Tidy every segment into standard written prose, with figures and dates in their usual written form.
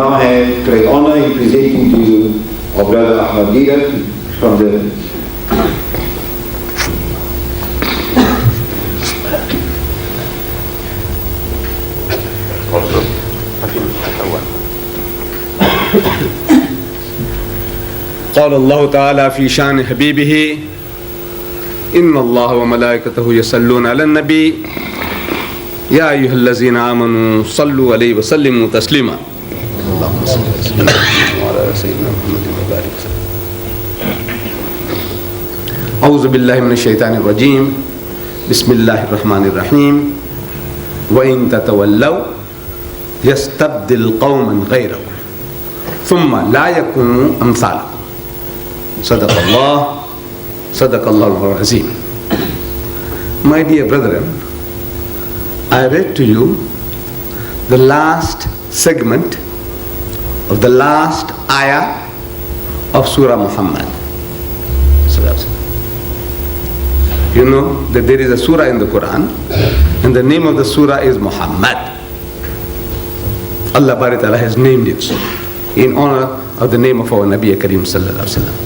now have great honor in presenting to you our brother Ahmed Deedat from the قال الله تعالى في شان حبيبه إن الله وملائكته يصلون على النبي يا أيها الذين آمنوا صلوا عليه وسلموا تسليما اللهم صل وسلم على سيدنا محمد وبارك وسلم. أعوذ بالله من الشيطان الرجيم بسم الله الرحمن الرحيم وإن تتولوا يستبدل قوما غيركم ثم لا يكونوا أمثالكم صدق Allah al-Azim. My dear brethren, I read to you the last segment of the last ayah of Surah Muhammad. You know that there is a surah in the Quran and the name of the surah is Muhammad. Allah Bari Ta'ala has named it so in honor of the name of our Nabi Kareem Sallallahu Alaihi Wasallam.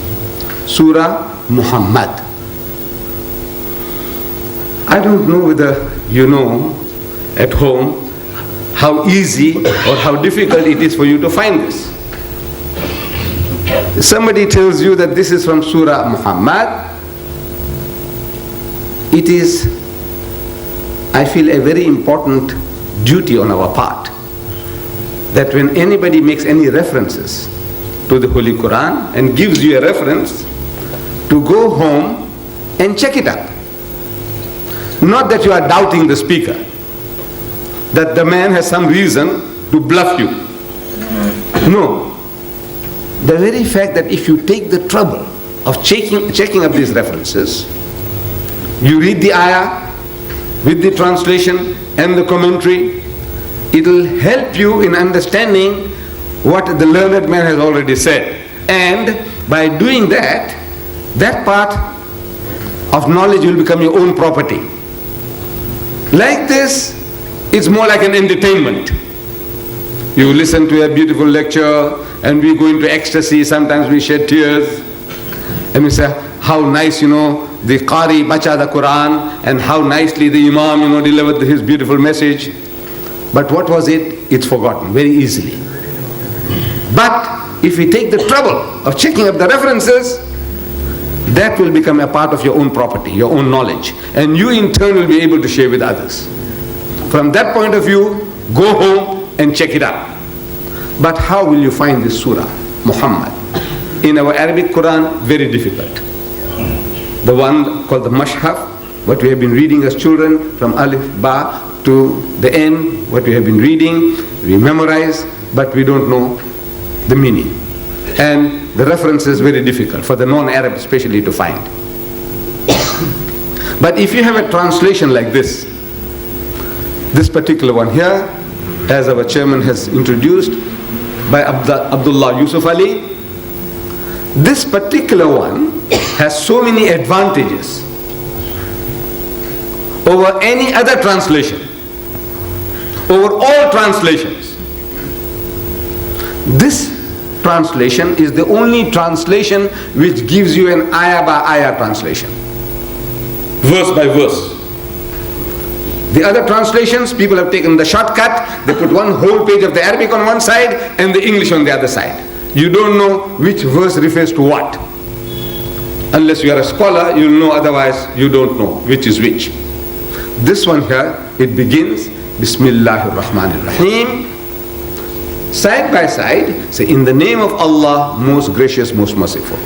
Surah Muhammad. I don't know whether you know at home how easy or how difficult it is for you to find this. If somebody tells you that this is from Surah Muhammad, it is, I feel, a very important duty on our part that when anybody makes any references to the Holy Quran and gives you a reference, to go home and check it out. Not that you are doubting the speaker, that the man has some reason to bluff you. No. The very fact that if you take the trouble of checking up these references, you read the ayah with the translation and the commentary, it will help you in understanding what the learned man has already said. And by doing that, that part of knowledge will become your own property. Like this, it's more like an entertainment. You listen to a beautiful lecture and we go into ecstasy, sometimes we shed tears. And we say, how nice, the Qari bacha the Quran and how nicely the Imam, delivered his beautiful message. But what was it? It's forgotten very easily. But if we take the trouble of checking up the references, that will become a part of your own property, your own knowledge. And you in turn will be able to share with others. From that point of view, go home and check it out. But how will you find this surah, Muhammad? In our Arabic Quran, very difficult. The one called the Mashhaf, what we have been reading as children, from Alif, Ba to the end, what we have been reading, we memorize, but we don't know the meaning. And the reference is very difficult for the non-Arab especially to find. But if you have a translation like this particular one here, as our chairman has introduced, by Abdullah Yusuf Ali, this particular one has so many advantages over any other translation, over all translations. This translation is the only translation which gives you an ayah by ayah translation, verse by verse. The other translations, people have taken the shortcut, they put one whole page of the Arabic on one side and the English on the other side. You don't know which verse refers to what. Unless you are a scholar, you'll know, otherwise you don't know which is which. This one here, it begins, Bismillahir Rahmanir Rahim. Side by side, say, in the name of Allah, most gracious, most merciful.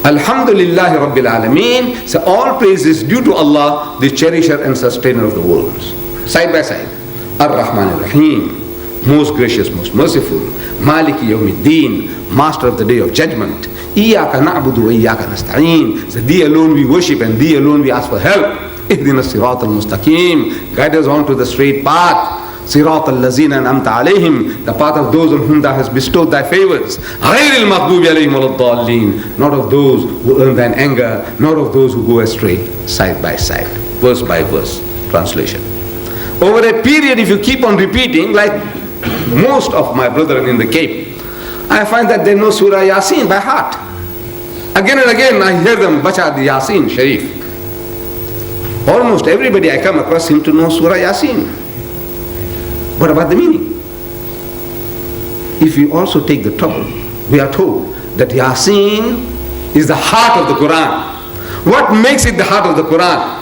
Alhamdulillahi Rabbil Alameen. Say, all praise is due to Allah, the cherisher and sustainer of the worlds. Side by side. Ar-Rahman Ar-Rahim. Most gracious, most merciful. Maliki Yawmiddin. Master of the day of judgment. Iyaka na'budu wa iyaka nasta'een. Say, thee alone we worship and thee alone we ask for help. Ihdina sirat al-mustaqim. Guide us on to the straight path. Sirat al-lazina an'amta alayhim, the path of those on whom thou hast bestowed thy favors. Ghayril maghdubi alayhim waladdallin, not of those who earn thine anger, not of those who go astray. Side by side, verse by verse translation. Over a period, if you keep on repeating, like most of my brethren in the Cape, I find that they know Surah Yasin by heart. Again and again I hear them bacha the Yasin Sharif. Almost everybody I come across seem to know Surah Yasin. What about the meaning? If we also take the trouble, we are told that Yasin is the heart of the Quran. What makes it the heart of the Quran?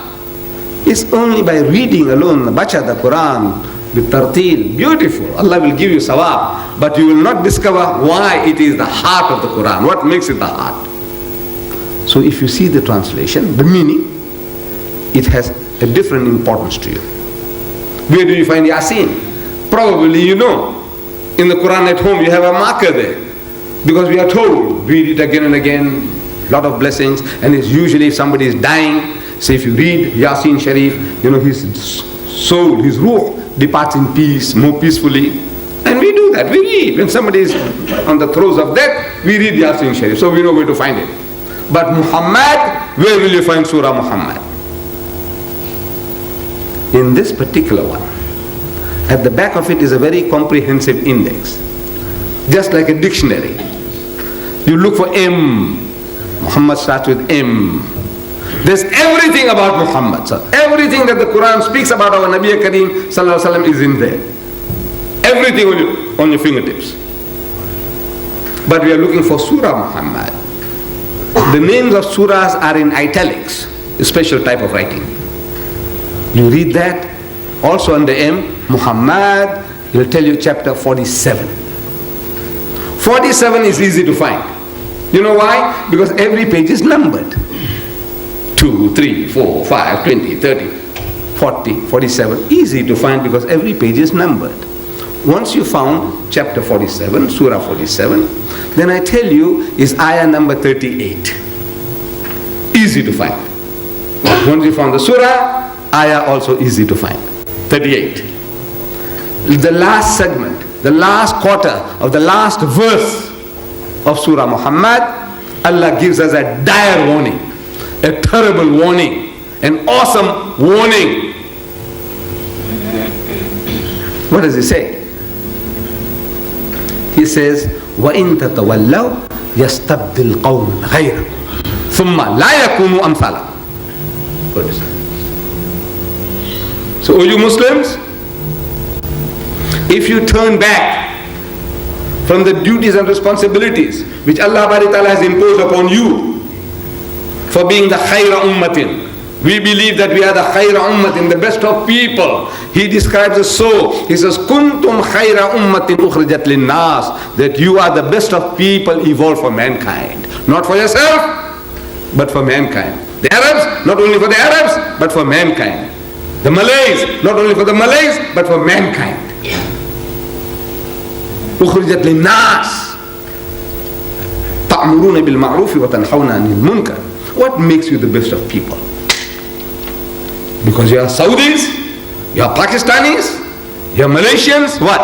It's only by reading alone, bacha the Quran, with tartil, beautiful. Allah will give you sawab, but you will not discover why it is the heart of the Quran. What makes it the heart? So if you see the translation, the meaning, it has a different importance to you. Where do you find Yasin? Probably you know. In the Quran at home you have a marker there. Because we are told, read it again and again, lot of blessings, and it's usually if somebody is dying, say if you read Yasin Sharif, you know, his soul, his ruh departs in peace, more peacefully. And we do that, we read. When somebody is on the throes of death, we read Yasin Sharif, so we know where to find it. But Muhammad, where will you find Surah Muhammad? In this particular one, at the back of it is a very comprehensive index, just like a dictionary. You look for M, Muhammad starts with M. There's everything about Muhammad. So everything that the Quran speaks about our Nabi Kareem Sallallahu Alaihi Wasallam is in there. Everything on your fingertips. But we are looking for Surah Muhammad. The names of surahs are in italics, a special type of writing. You read that, also under M, Muhammad, will tell you chapter 47. 47 is easy to find. You know why? Because every page is numbered. 2, 3, 4, 5, 20, 30, 40, 47. Easy to find because every page is numbered. Once you found chapter 47, surah 47, then I tell you is ayah number 38. Easy to find. Once you found the surah, ayah also easy to find. 38. The last segment, the last quarter of the last verse of Surah Muhammad, Allah gives us a dire warning, a terrible warning, an awesome warning. What does he say? He says, وَإِن تَتَوَلَّوْا يَسْتَبْدِلْ قَوْمًا غَيْرَكُمْ ثُمَّ لَا يَكُونُوا أَمْثَالَكُمْ. What is that? So, O you Muslims, if you turn back from the duties and responsibilities which Allah Ta'ala has imposed upon you for being the khayra ummatin, we believe that we are the khayra ummatin, the best of people. He describes us so. He says, kuntum khayra ummatin ukhrijat linnas, that you are the best of people evolved for mankind. Not for yourself, but for mankind. The Arabs, not only for the Arabs, but for mankind. The Malays, not only for the Malays, but for mankind. Ukhrijat linnas, ta'muruna bil ma'rufi wa tanhawna 'anil munkar. What makes you the best of people? Because you are Saudis, you are Pakistanis, you are Malaysians, what?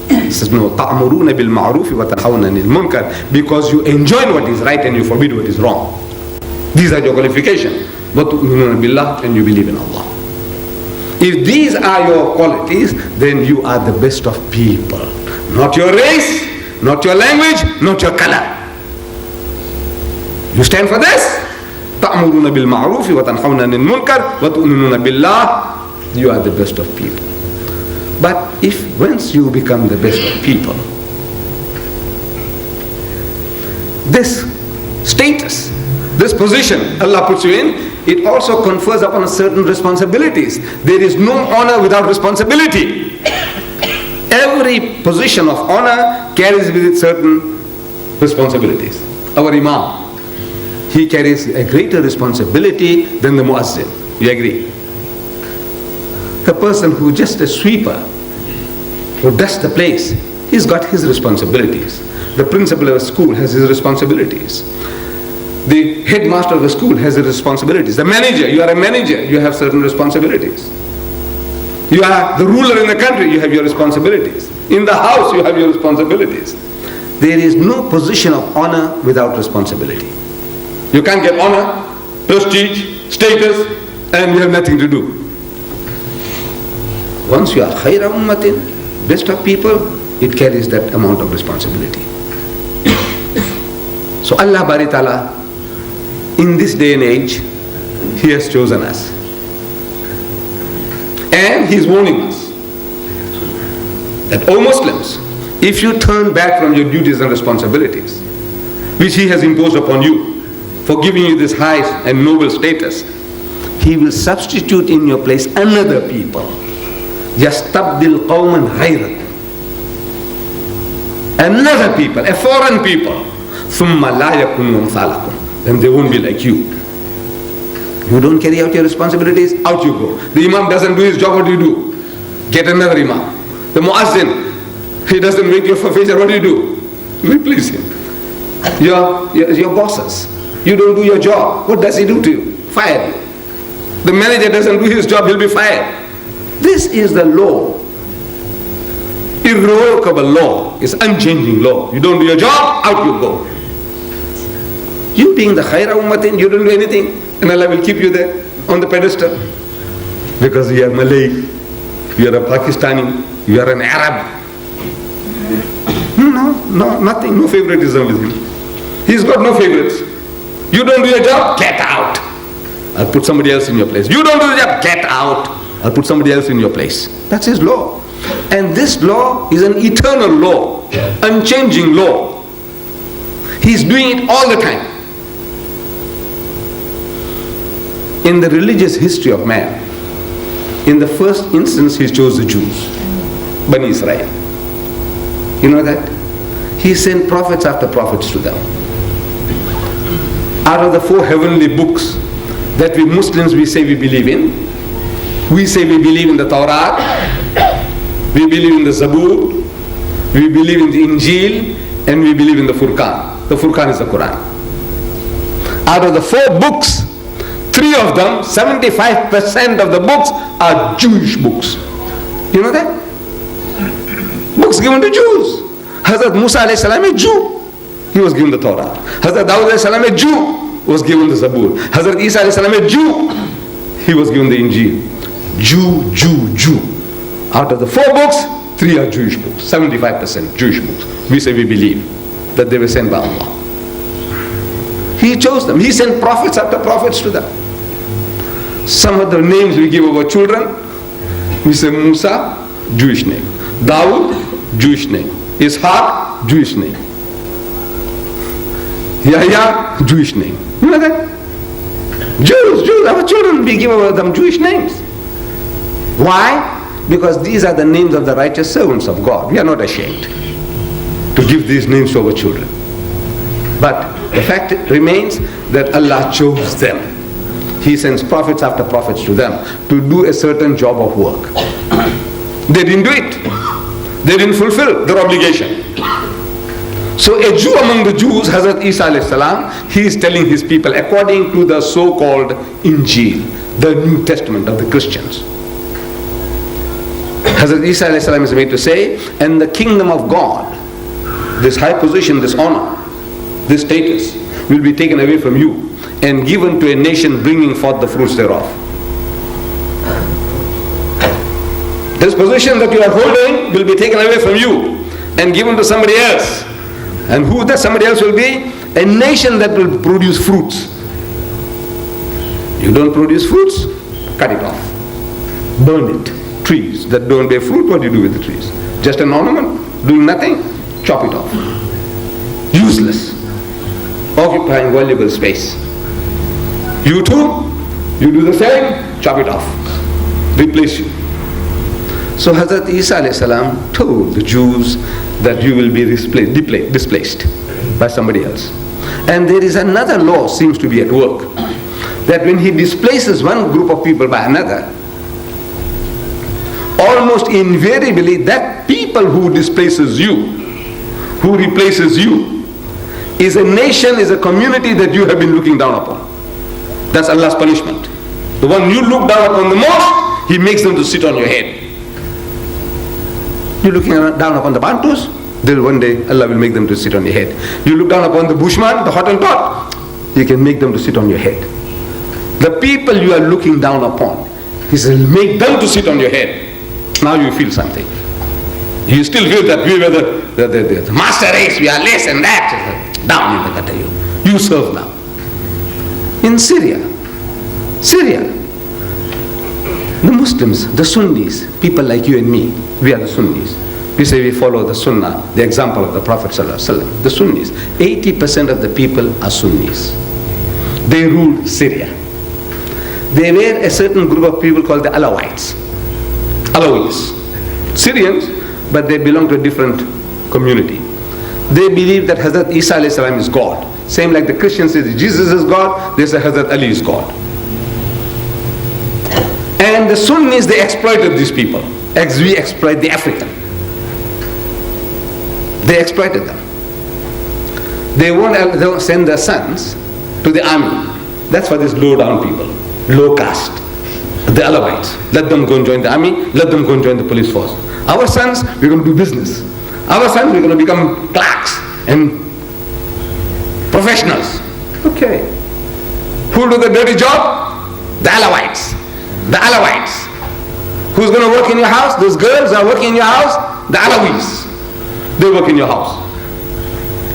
He says, no, ta'muruna bil ma'rufi wa tanhawna 'anil munkar, because you enjoin what is right and you forbid what is wrong. These are your qualifications. Wa tu'minuna billah, and you believe in Allah. If these are your qualities, then you are the best of people. Not your race, not your language, not your color. You stand for this? تَأْمُرُونَ بِالْمَعْرُوفِ وَتَنْحَوْنَ عَنِ الْمُنْكَرِ وَتُؤْمِنُونَ بِاللَّهِ. You are the best of people. But if once you become the best of people, this status, this position Allah puts you in, it also confers upon us certain responsibilities. There is no honor without responsibility. Every position of honor carries with it certain responsibilities. Our Imam, he carries a greater responsibility than the Muazzin. You agree? The person who just a sweeper, who dusts the place, he's got his responsibilities. The principal of a school has his responsibilities. The headmaster of a school has his responsibilities. The manager, you are a manager, you have certain responsibilities. You are the ruler in the country, you have your responsibilities. In the house, you have your responsibilities. There is no position of honor without responsibility. You can't get honor, prestige, status, and you have nothing to do. Once you are khayra ummatin, best of people, it carries that amount of responsibility. So Allah Bari Ta'ala, in this day and age, He has chosen us. And He's warning us that, O Muslims, if you turn back from your duties and responsibilities, which He has imposed upon you, for giving you this high and noble status, He will substitute in your place another people. يَسْتَبْدِلْ قَوْمًا غَيْرَكُمْ. Another people, a foreign people. ثُمَّ لَا يَكُنُّ أَمْثَالَكُمْ. Then they won't be like you. You don't carry out your responsibilities, out you go. The Imam doesn't do his job, what do you do? Get another Imam. The Muazzin, he doesn't make your fajr, what do? Replace him. Your bosses, you don't do your job, what does he do to you? Fire you. The manager doesn't do his job, he'll be fired. This is the law. Irrevocable law. It's unchanging law. You don't do your job, out you go. You being the khaira ummatin, you don't do anything, and Allah will keep you there on the pedestal. Because you are Malay, you are a Pakistani, you are an Arab. No, nothing, no favoritism with him. He's got no favorites. You don't do your job, get out. I'll put somebody else in your place. You don't do the job, get out. I'll put somebody else in your place. That's his law. And this law is an eternal law, unchanging law. He's doing it all the time. In the religious history of man, in the first instance, He chose the Jews, Bani Israel. You know that? He sent prophets after prophets to them. Out of the 4 heavenly books that we Muslims, we say we believe in, we say we believe in the Torah, we believe in the Zabur, we believe in the Injil, and we believe in the Furqan. The Furqan is the Quran. Out of the 4 books, 3 of them, 75% of the books are Jewish books. You know that? Books given to Jews. Hazrat Musa alayhi salam is Jew. He was given the Torah. Hazrat Dawud alayhi salam is Jew. Was given the Zabur. Hazrat Isa alayhi salam is Jew. He was given the Injil. Jew. Out of the 4 books, 3 are Jewish books. 75% Jewish books. We say we believe that they were sent by Allah. He chose them. He sent prophets after prophets to them. Some of the names we give our children, we say Musa, Jewish name. Dawud, Jewish name. Ishaq, Jewish name. Yahya, Jewish name. You know that? Jews, our children, we give them Jewish names. Why? Because these are the names of the righteous servants of God. We are not ashamed to give these names to our children. But the fact remains that Allah chose them. He sends prophets after prophets to them to do a certain job of work. They didn't do it. They didn't fulfill their obligation. So a Jew among the Jews, Hazrat Isa alayhi salam, he is telling his people according to the so-called Injil, the New Testament of the Christians. Hazrat Isa alayhi salam is made to say, and the kingdom of God, this high position, this honor, this status, will be taken away from you and given to a nation bringing forth the fruits thereof. This position that you are holding will be taken away from you and given to somebody else. And who that somebody else will be? A nation that will produce fruits. You don't produce fruits? Cut it off. Burn it. Trees that don't bear fruit, what do you do with the trees? Just an ornament? Doing nothing? Chop it off. Useless. Occupying valuable space. You too, you do the same, chop it off. Replace you. So Hazrat Isa alayhi salam told the Jews that you will be displaced by somebody else. And there is another law seems to be at work, that when He displaces one group of people by another, almost invariably that people who displaces you, who replaces you, is a nation, is a community that you have been looking down upon. That's Allah's punishment. The one you look down upon the most, He makes them to sit on your head. You're looking down upon the Bantus, then one day Allah will make them to sit on your head. You look down upon the Bushman, the Hottentot, He can make them to sit on your head. The people you are looking down upon, He says, make them to sit on your head. Now you feel something. You still feel that we were the master race, we are less and that. Down in the gutter, you serve now. In Syria, the Muslims, the Sunnis, people like you and me, we are the Sunnis. We say we follow the Sunnah, the example of the Prophet ﷺ. The Sunnis, 80% of the people are Sunnis. They ruled Syria. They were a certain group of people called the Alawites. Syrians, but they belong to a different community. They believe that Hazrat Isa alayhi salam is God. Same like the Christians say Jesus is God, they say Hazrat Ali is God. And the Sunnis, they exploited these people, as we exploit the African. They exploited them. They won't send their sons to the army. That's for these low down people, low caste, the Alawites. Let them go and join the army, let them go and join the police force. Our sons, we're going to do business. Our sons, we're going to become clerks and professionals. Okay. Who do the dirty job? The Alawites. Who's going to work in your house? Those girls are working in your house, the Alawis. They work in your house.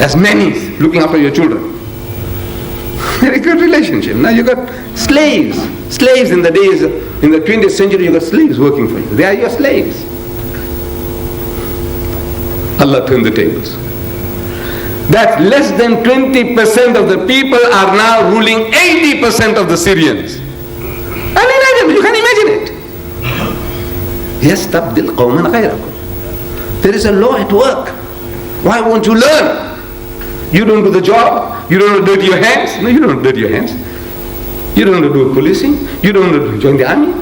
As nannies, looking after your children. Very good relationship. Now you got slaves. Slaves in the days, in the 20th century, you got slaves working for you. They are your slaves. Allah turned the tables. That less than 20% of the people are now ruling 80% of the Syrians. Unimaginable, you can imagine it. يَسْتَبْدِلْ قَوْمًا غَيْرَكُمْ. There is a law at work. Why won't you learn? You don't do the job. You don't dirty your hands. No, you don't dirty your hands. You don't do policing. You don't join the army.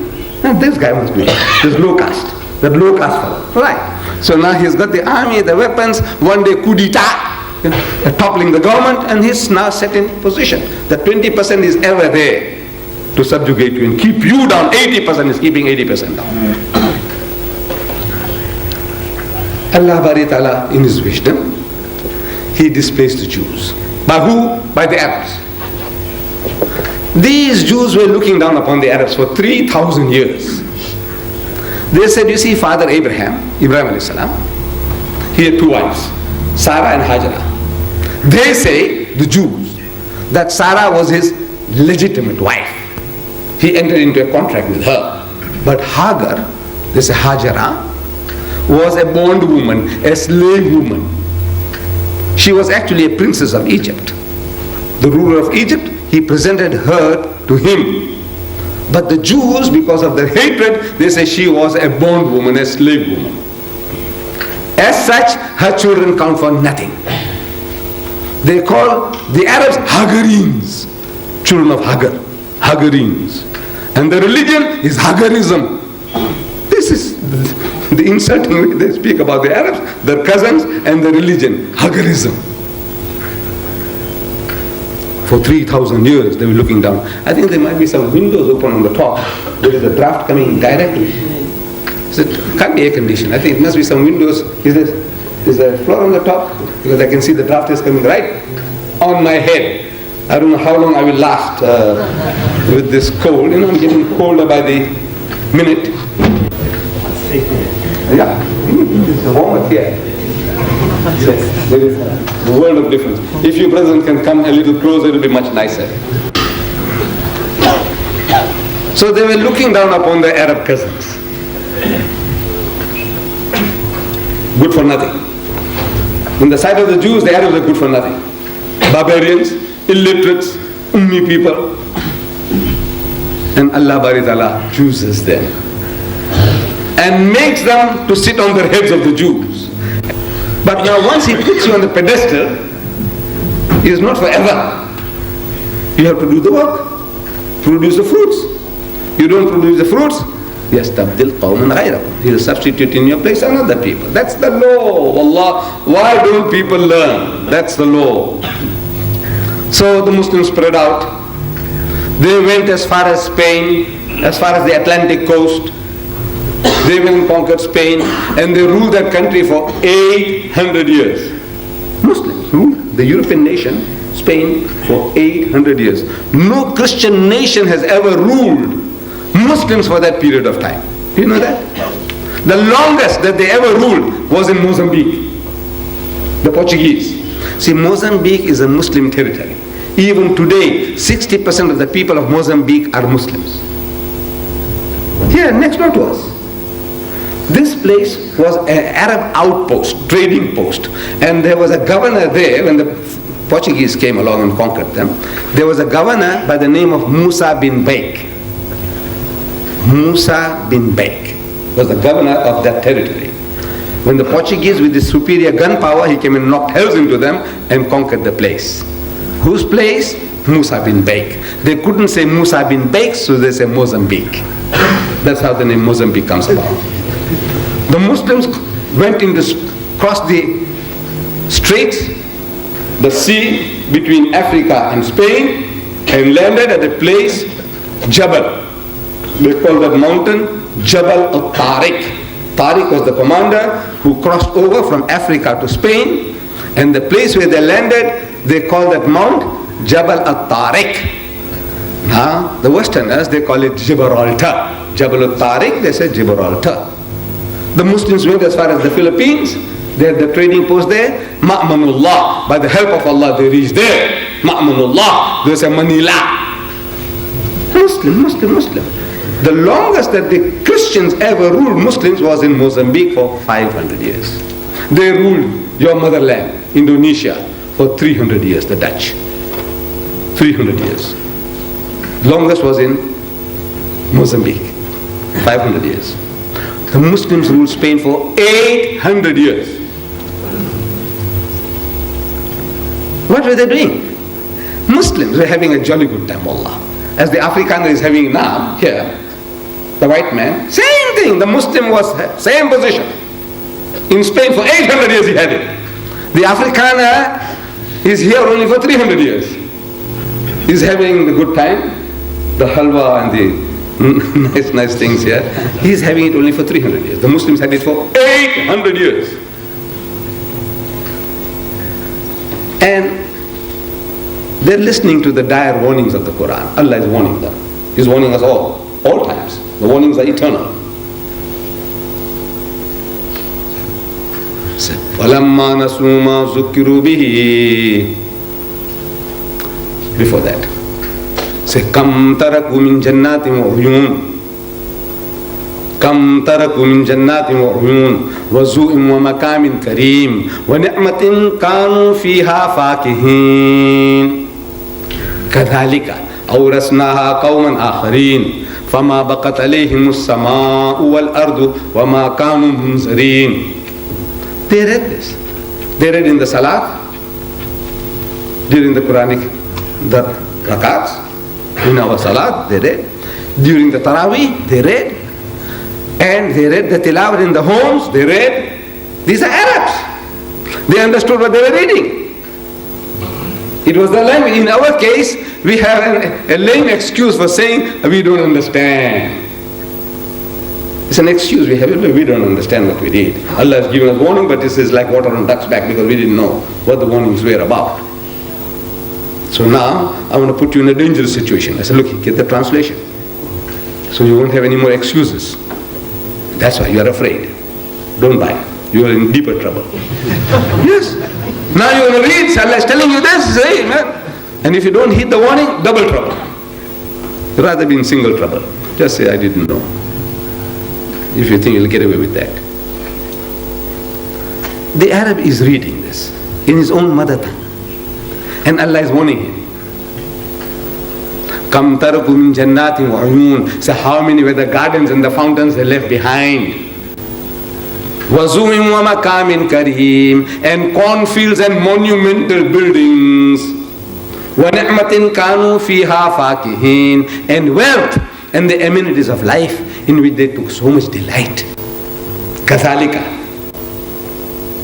And this guy must be this low caste. That low caste fellow. Right. So now he's got the army, the weapons. One day coup d'etat, toppling the government, and he's now set in position. The 20% is ever there to subjugate you and keep you down. 80% is keeping 80% down. Allah Bari Ta'ala, in His wisdom, He displaced the Jews. By who? By the Arabs. These Jews were looking down upon the Arabs for 3,000 years. They said, you see, Father Ibrahim alayhi salam, he had two wives, Sarah and Hajara. They say, the Jews, that Sarah was his legitimate wife. He entered into a contract with her. But Hagar, they say Hajara, was a bondwoman, a slave woman. She was actually a princess of Egypt. The ruler of Egypt, he presented her to him. But the Jews, because of their hatred, they say she was a bondwoman, a slave woman. As such, her children count for nothing. They call the Arabs Hagarines, children of Hagar, Hagarines. And the religion is Hagarism. This is the insulting way they speak about the Arabs, their cousins, and the religion, Hagarism. For 3,000 years they were looking down. I think there might be some windows open on the top. There is a draft coming directly. So it can't be air conditioned. I think it must be some windows. Is there a floor on the top? Because I can see the draft is coming right on my head. I don't know how long I will last with this cold. I'm getting colder by the minute. Yeah, it's warmer here. Yes, there is a world of difference. If you brothers can come a little closer, it will be much nicer. So they were looking down upon their Arab cousins. Good for nothing. In the sight of the Jews, the Arabs are good for nothing. Barbarians, illiterates, ummi people. And Allah Bari Ta'ala chooses them and makes them to sit on the heads of the Jews. But now once He puts you on the pedestal, it is not forever. You have to do the work, produce the fruits. You don't produce the fruits, يَسْتَبْدِلْ قَوْمًا غَيْرَكُمْ. He will substitute in your place another people. That's the law. Allah, why don't people learn? That's the law. So the Muslims spread out. They went as far as Spain, as far as the Atlantic coast. They went and conquered Spain, and they ruled that country for 800 years. Muslims ruled the European nation, Spain, for 800 years. No Christian nation has ever ruled Muslims for that period of time. Do you know that? The longest that they ever ruled was in Mozambique, the Portuguese. See, Mozambique is a Muslim territory. Even today, 60% of the people of Mozambique are Muslims. Here, next door to us. This place was an Arab outpost, trading post. And there was a governor there when the Portuguese came along and conquered them. There was a governor by the name of Musa bin Baik. Musa bin Baik was the governor of that territory. When the Portuguese, with his superior gun power, he came and knocked hells into them and conquered the place. Whose place? Musa bin Baik. They couldn't say Musa bin Baik, so they say Mozambique. That's how the name Mozambique comes about. The Muslims went crossed the straits, the sea between Africa and Spain, and landed at a place, Jabal. They called that mountain Jabal al-Tariq. Tariq was the commander who crossed over from Africa to Spain, and the place where they landed, they call that mount Jabal al-Tariq. Now, the Westerners, they call it Gibraltar. Jabal al-Tariq, they say Gibraltar. The Muslims went as far as the Philippines. They had the trading post there. Ma'manullah. By the help of Allah, they reached there. Ma'manullah. They say Manila. Muslim. The longest that the Christians ever ruled Muslims was in Mozambique for 500 years. They ruled your motherland, Indonesia, for 300 years, the Dutch. 300 years. Longest was in Mozambique, 500 years. The Muslims ruled Spain for 800 years. What were they doing? Muslims were having a jolly good time, Allah. As the Afrikaner is having now, here, the white man, same thing. The Muslim was same position. In Spain for 800 years he had it. The Afrikaner is here only for 300 years. He's having the good time, the halwa and the nice things here. He's having it only for 300 years. The Muslims had it for 800 years. And they're listening to the dire warnings of the Quran. Allah is warning them. He's warning us all times. The warnings are eternal. فَلَمَّا نَسُوا مَا ذُكِّرُوا بِهِ. Before that, say, كَمْ تَرَكُوا مِنْ جَنَّاتٍ وَعُيُونٍ كَمْ تَرَكُوا مِنْ جَنَّاتٍ وَعُيُونٍ وَزُوءٍ وَمَقَامٍ كَرِيمٍ وَنِعْمَةٍ كَانُوا فِيهَا فَاكِهِينَ كَذَلِكَ أَوْرَثْنَاهَا قَوْمًا آخَرِينَ فَمَا بَقَتْ عَلَيْهِمُ السَّمَاءُ وَالْأَرْضُ وَمَا كَانُوا مُنْظَرِينَ. They read this. They read in the Salat, during the Quranic, the rakats, in our Salat, they read. During the Taraweeh, they read. And they read the Tilawat in the homes, they read. These are Arabs. They understood what they were reading. It was the language. In our case, we have a lame excuse for saying we don't understand. It's an excuse we have. We don't understand what we read. Allah has given us warning, but this is like water on duck's back because we didn't know what the warnings were about. So now, I want to put you in a dangerous situation. I said, look, get the translation. So you won't have any more excuses. That's why you are afraid. Don't buy. You are in deeper trouble. Yes. Now you want to read. Allah is telling you this. Say, man. And if you don't heed the warning, double trouble. You'd rather be in single trouble. Just say, I didn't know. If you think you'll get away with that. The Arab is reading this in his own mother tongue. And Allah is warning him. Kam taraku min jannatin wa uyun. So how many were the gardens and the fountains they left behind? Wazuim wa makamin kareem. And cornfields and monumental buildings. Wa ni'matin kanu fiha fakihin. And wealth and the amenities of life in which they took so much delight. Kathalika.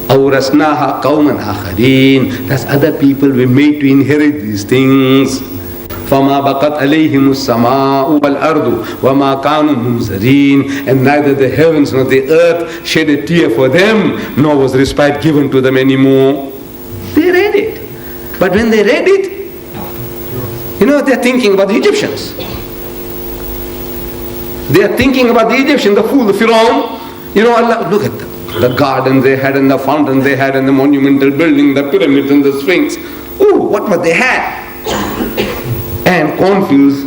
أَوْرَثْنَاهَا قَوْمًا آخَرِينَ. That's other people were made to inherit these things. فَمَا بَقَتْ عَلَيْهِمُ السَّمَاءُ وَالْأَرْضُ وَمَا كَانُوا مُنْظَرِينَ. And neither the heavens nor the earth shed a tear for them, nor was respite given to them anymore. They read it. But when they read it, they're thinking about the Egyptians. They are thinking about the Egyptians, the fool, the Pharaoh. Allah, look at them. The gardens they had and the fountains they had and the monumental building, the pyramids and the sphinx. Oh, what they had. And confused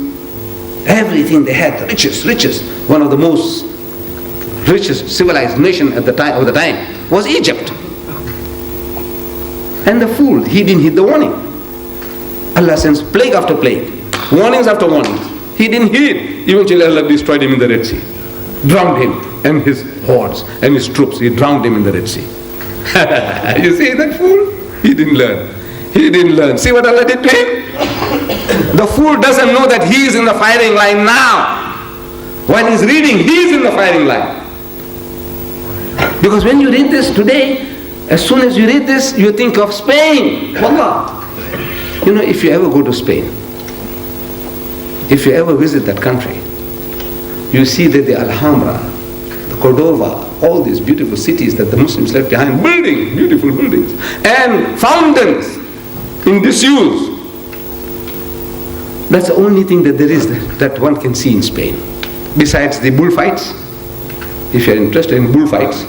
everything they had, the richest. One of the most richest civilized nation at the time was Egypt. And the fool, he didn't heed the warning. Allah sends plague after plague, warnings after warnings. He didn't heed. Eventually Allah destroyed him in the Red Sea. Drowned him and his hordes and his troops. He drowned him in the Red Sea. You see that fool? He didn't learn. See what Allah did to him? The fool doesn't know that he is in the firing line now. While he's reading, he is in the firing line. Because when you read this today, as soon as you read this, you think of Spain. Wallah. If you ever go to Spain, if you ever visit that country, you see that the Alhambra, the Cordova, all these beautiful cities that the Muslims left behind, beautiful buildings, and fountains in disuse. That's the only thing that there is that one can see in Spain. Besides the bullfights, if you're interested in bullfights,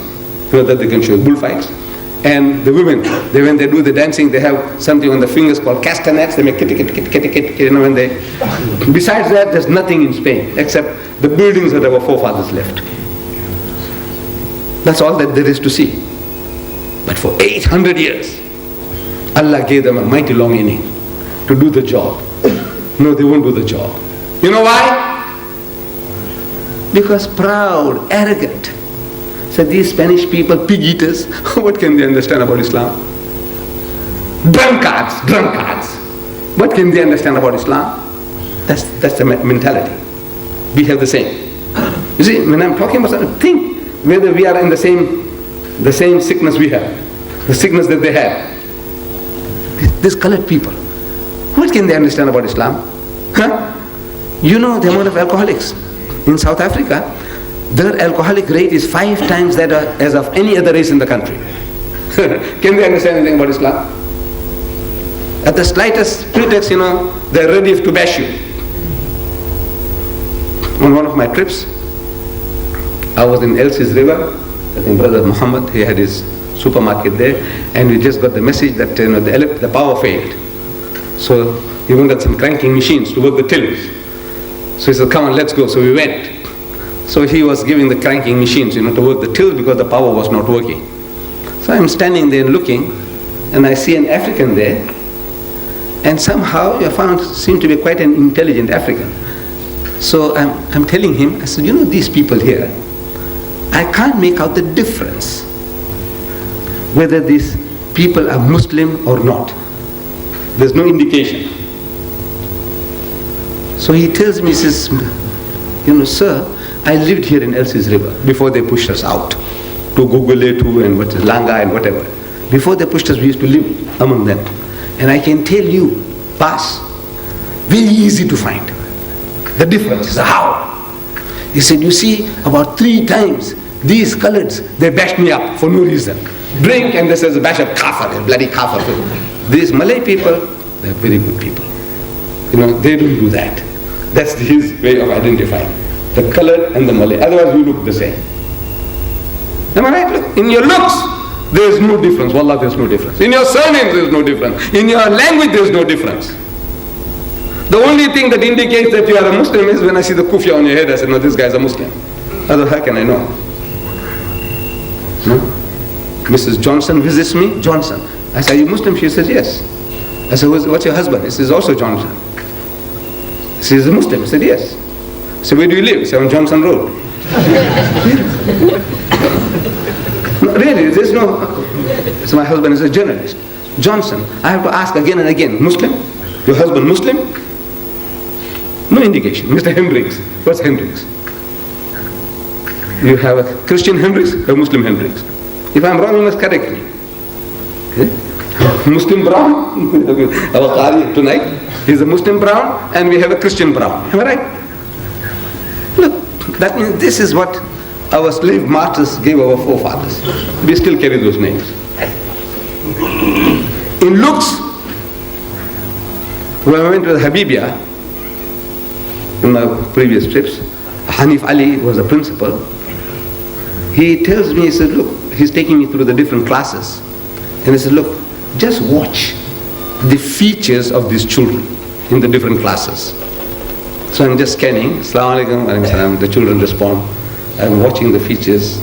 that they can show bullfights. And the women, when they do the dancing, they have something on the fingers called castanets. They make kit, when they... Besides that, there's nothing in Spain except the buildings that our forefathers left. That's all that there is to see. But for 800 years, Allah gave them a mighty long inning to do the job. No, they won't do the job. You know why? Because proud, arrogant. So these Spanish people, pig eaters, what can they understand about Islam? Drunkards. What can they understand about Islam? That's the mentality. We have the same. You see, when I'm talking about something, think whether we are in the same sickness we have, the sickness that they have. These colored people, what can they understand about Islam? The amount of alcoholics in South Africa. Their alcoholic rate is 5 times that as of any other race in the country. Can they understand anything about Islam? At the slightest pretext, they're ready to bash you. On one of my trips, I was in Elsie's River. I think Brother Muhammad, he had his supermarket there, and we just got the message that the power failed. So he wanted some cranking machines to work the tills. So he said, come on, let's go. So we went. So he was giving the cranking machines, to work the till because the power was not working. So I'm standing there looking, and I see an African there, and somehow seem to be quite an intelligent African. So I'm telling him, I said, these people here, I can't make out the difference whether these people are Muslim or not. There's no indication. So he tells me, he says, sir, I lived here in Elsie's River before they pushed us out to Guguletu and Langa and whatever. Before they pushed us, we used to live among them. And I can tell you, very easy to find. The difference is how. He said, you see, about 3 times, these coloreds, they bashed me up for no reason. Drink and this is a bash up kafir, bloody kafir. These Malay people, they're very good people. They don't do that. That's his way of identifying. The colored and the Malay. Otherwise we look the same. Am I right? Look, in your looks, there is no difference. Wallah, there is no difference. In your surnames, there is no difference. In your language, there is no difference. The only thing that indicates that you are a Muslim is when I see the kufya on your head, I say, no, this guy is a Muslim. Otherwise, how can I know? No? Mrs. Johnson visits me. Johnson. I say, are you Muslim? She says, yes. I said, what's your husband? He says, also Johnson. She is a Muslim. I said, yes. So where do you live? I said, on Johnson Road. No, really, there's no... So my husband is a journalist. Johnson. I have to ask again and again, Muslim? Your husband Muslim? No indication. Mr. Hendricks. What's Hendricks? You have a Christian Hendricks or Muslim Hendricks? If I'm wrong, you must correct me. Muslim Brown, our Qari tonight, he's a Muslim Brown and we have a Christian Brown. Am I right? Look, that means this is what our slave masters gave our forefathers. We still carry those names. In looks, when I went to the Habibia, in my previous trips, Hanif Ali was the principal. he tells me, he says, look, he's taking me through the different classes. And he said, look, just watch the features of these children in the different classes. So I'm just scanning, Assalamu alaikum, alaikum salam, the children respond. I'm watching the features.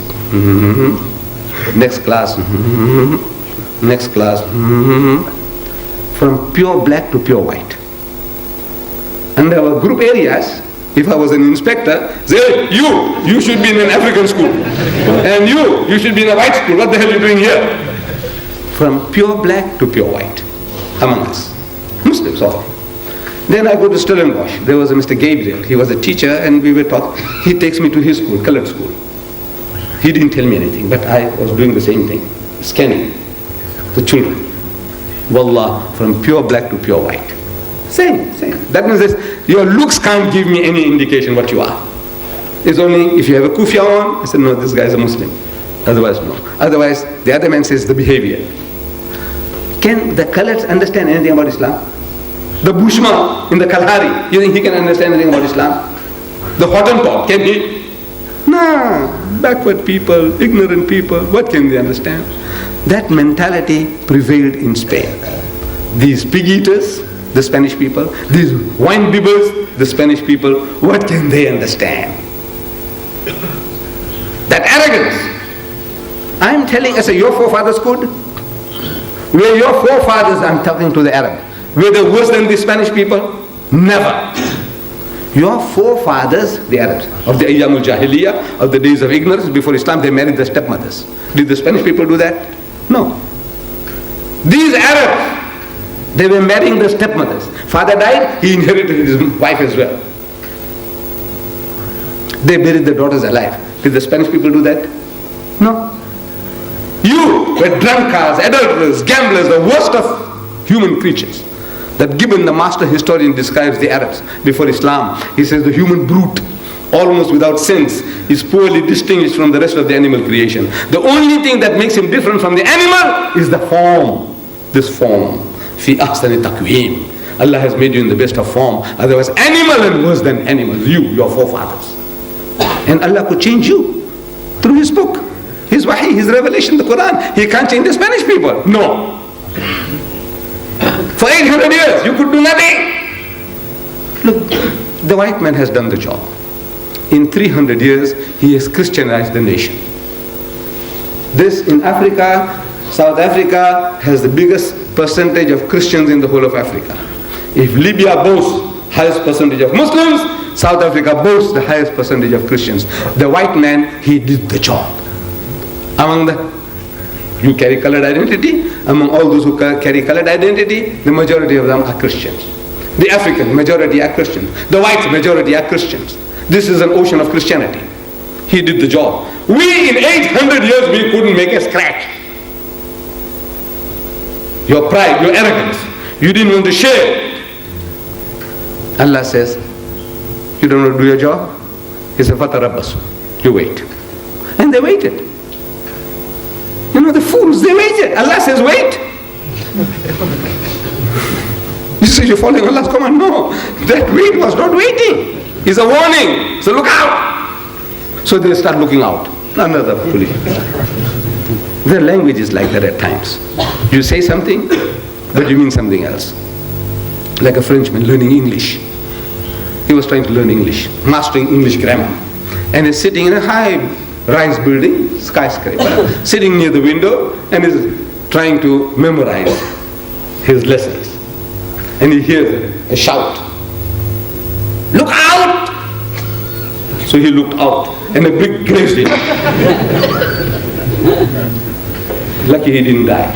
Next class. Next class. From pure black to pure white. And there were group areas. If I was an inspector, say, you should be in an African school. And you should be in a white school. What the hell are you doing here? From pure black to pure white among us. Muslims all. Then I go to Stellenbosch. There was a Mr. Gabriel. He was a teacher and we were talking. He takes me to his school, colored school. He didn't tell me anything, but I was doing the same thing. Scanning the children. Wallah, from pure black to pure white. Same. That means this, your looks can't give me any indication what you are. It's only if you have a kufiya on, I said, no, this guy is a Muslim. Otherwise, no. Otherwise, the other man says the behavior. Can the coloreds understand anything about Islam? The Bushman in the Kalahari, you think he can understand anything about Islam? The Hottentot, can he? Nah, backward people, ignorant people, what can they understand? That mentality prevailed in Spain. These pig eaters, the Spanish people, these wine bibbers, the Spanish people, what can they understand? That arrogance. I'm telling, I say, your forefathers could? Were your forefathers, I'm talking to the Arab, were they worse than the Spanish people? Never. Your forefathers, the Arabs, of the Ayyamul Jahiliyyah, of the days of ignorance before Islam, they married their stepmothers. Did the Spanish people do that? No. These Arabs, they were marrying their stepmothers. Father died, he inherited his wife as well. They buried their daughters alive. Did the Spanish people do that? No. You were drunkards, adulterers, gamblers, the worst of human creatures. That Gibbon, the master historian, describes the Arabs before Islam. He says the human brute, almost without sense, is poorly distinguished from the rest of the animal creation. The only thing that makes him different from the animal is the form. This form. Fi ahsani taqweem. Allah has made you in the best of form. Otherwise, animal and worse than animals. You, your forefathers. And Allah could change you through His book, His wahi, His revelation, the Quran. He can't change the Spanish people. No. For 800 years, you could do nothing. Look, the white man has done the job. In 300 years, he has Christianized the nation. This in Africa, South Africa has the biggest percentage of Christians in the whole of Africa. If Libya boasts highest percentage of Muslims, South Africa boasts the highest percentage of Christians. The white man, he did the job. Among the you carry colored identity. Among all those who carry colored identity, the majority of them are Christians. The African majority are Christians. The white majority are Christians. This is an ocean of Christianity. He did the job. We in 800 years, we couldn't make a scratch. Your pride, your arrogance, you didn't want to share. Allah says, you don't want to do your job? He said, fatarabbasu. You wait. And they waited. You know, the fools, they waited. Allah says, wait. You say you're following Allah's command. No, that wait was not waiting. It's a warning. So look out. So they start looking out. Another police. Their language is like that at times. You say something, but you mean something else. Like a Frenchman learning English. He was trying to learn English, mastering English grammar. And he's sitting in a high-rise building, skyscraper, sitting near the window, and is trying to memorize his lessons. And he hears a shout. Look out! So he looked out, and a brick grazed him. Lucky he didn't die.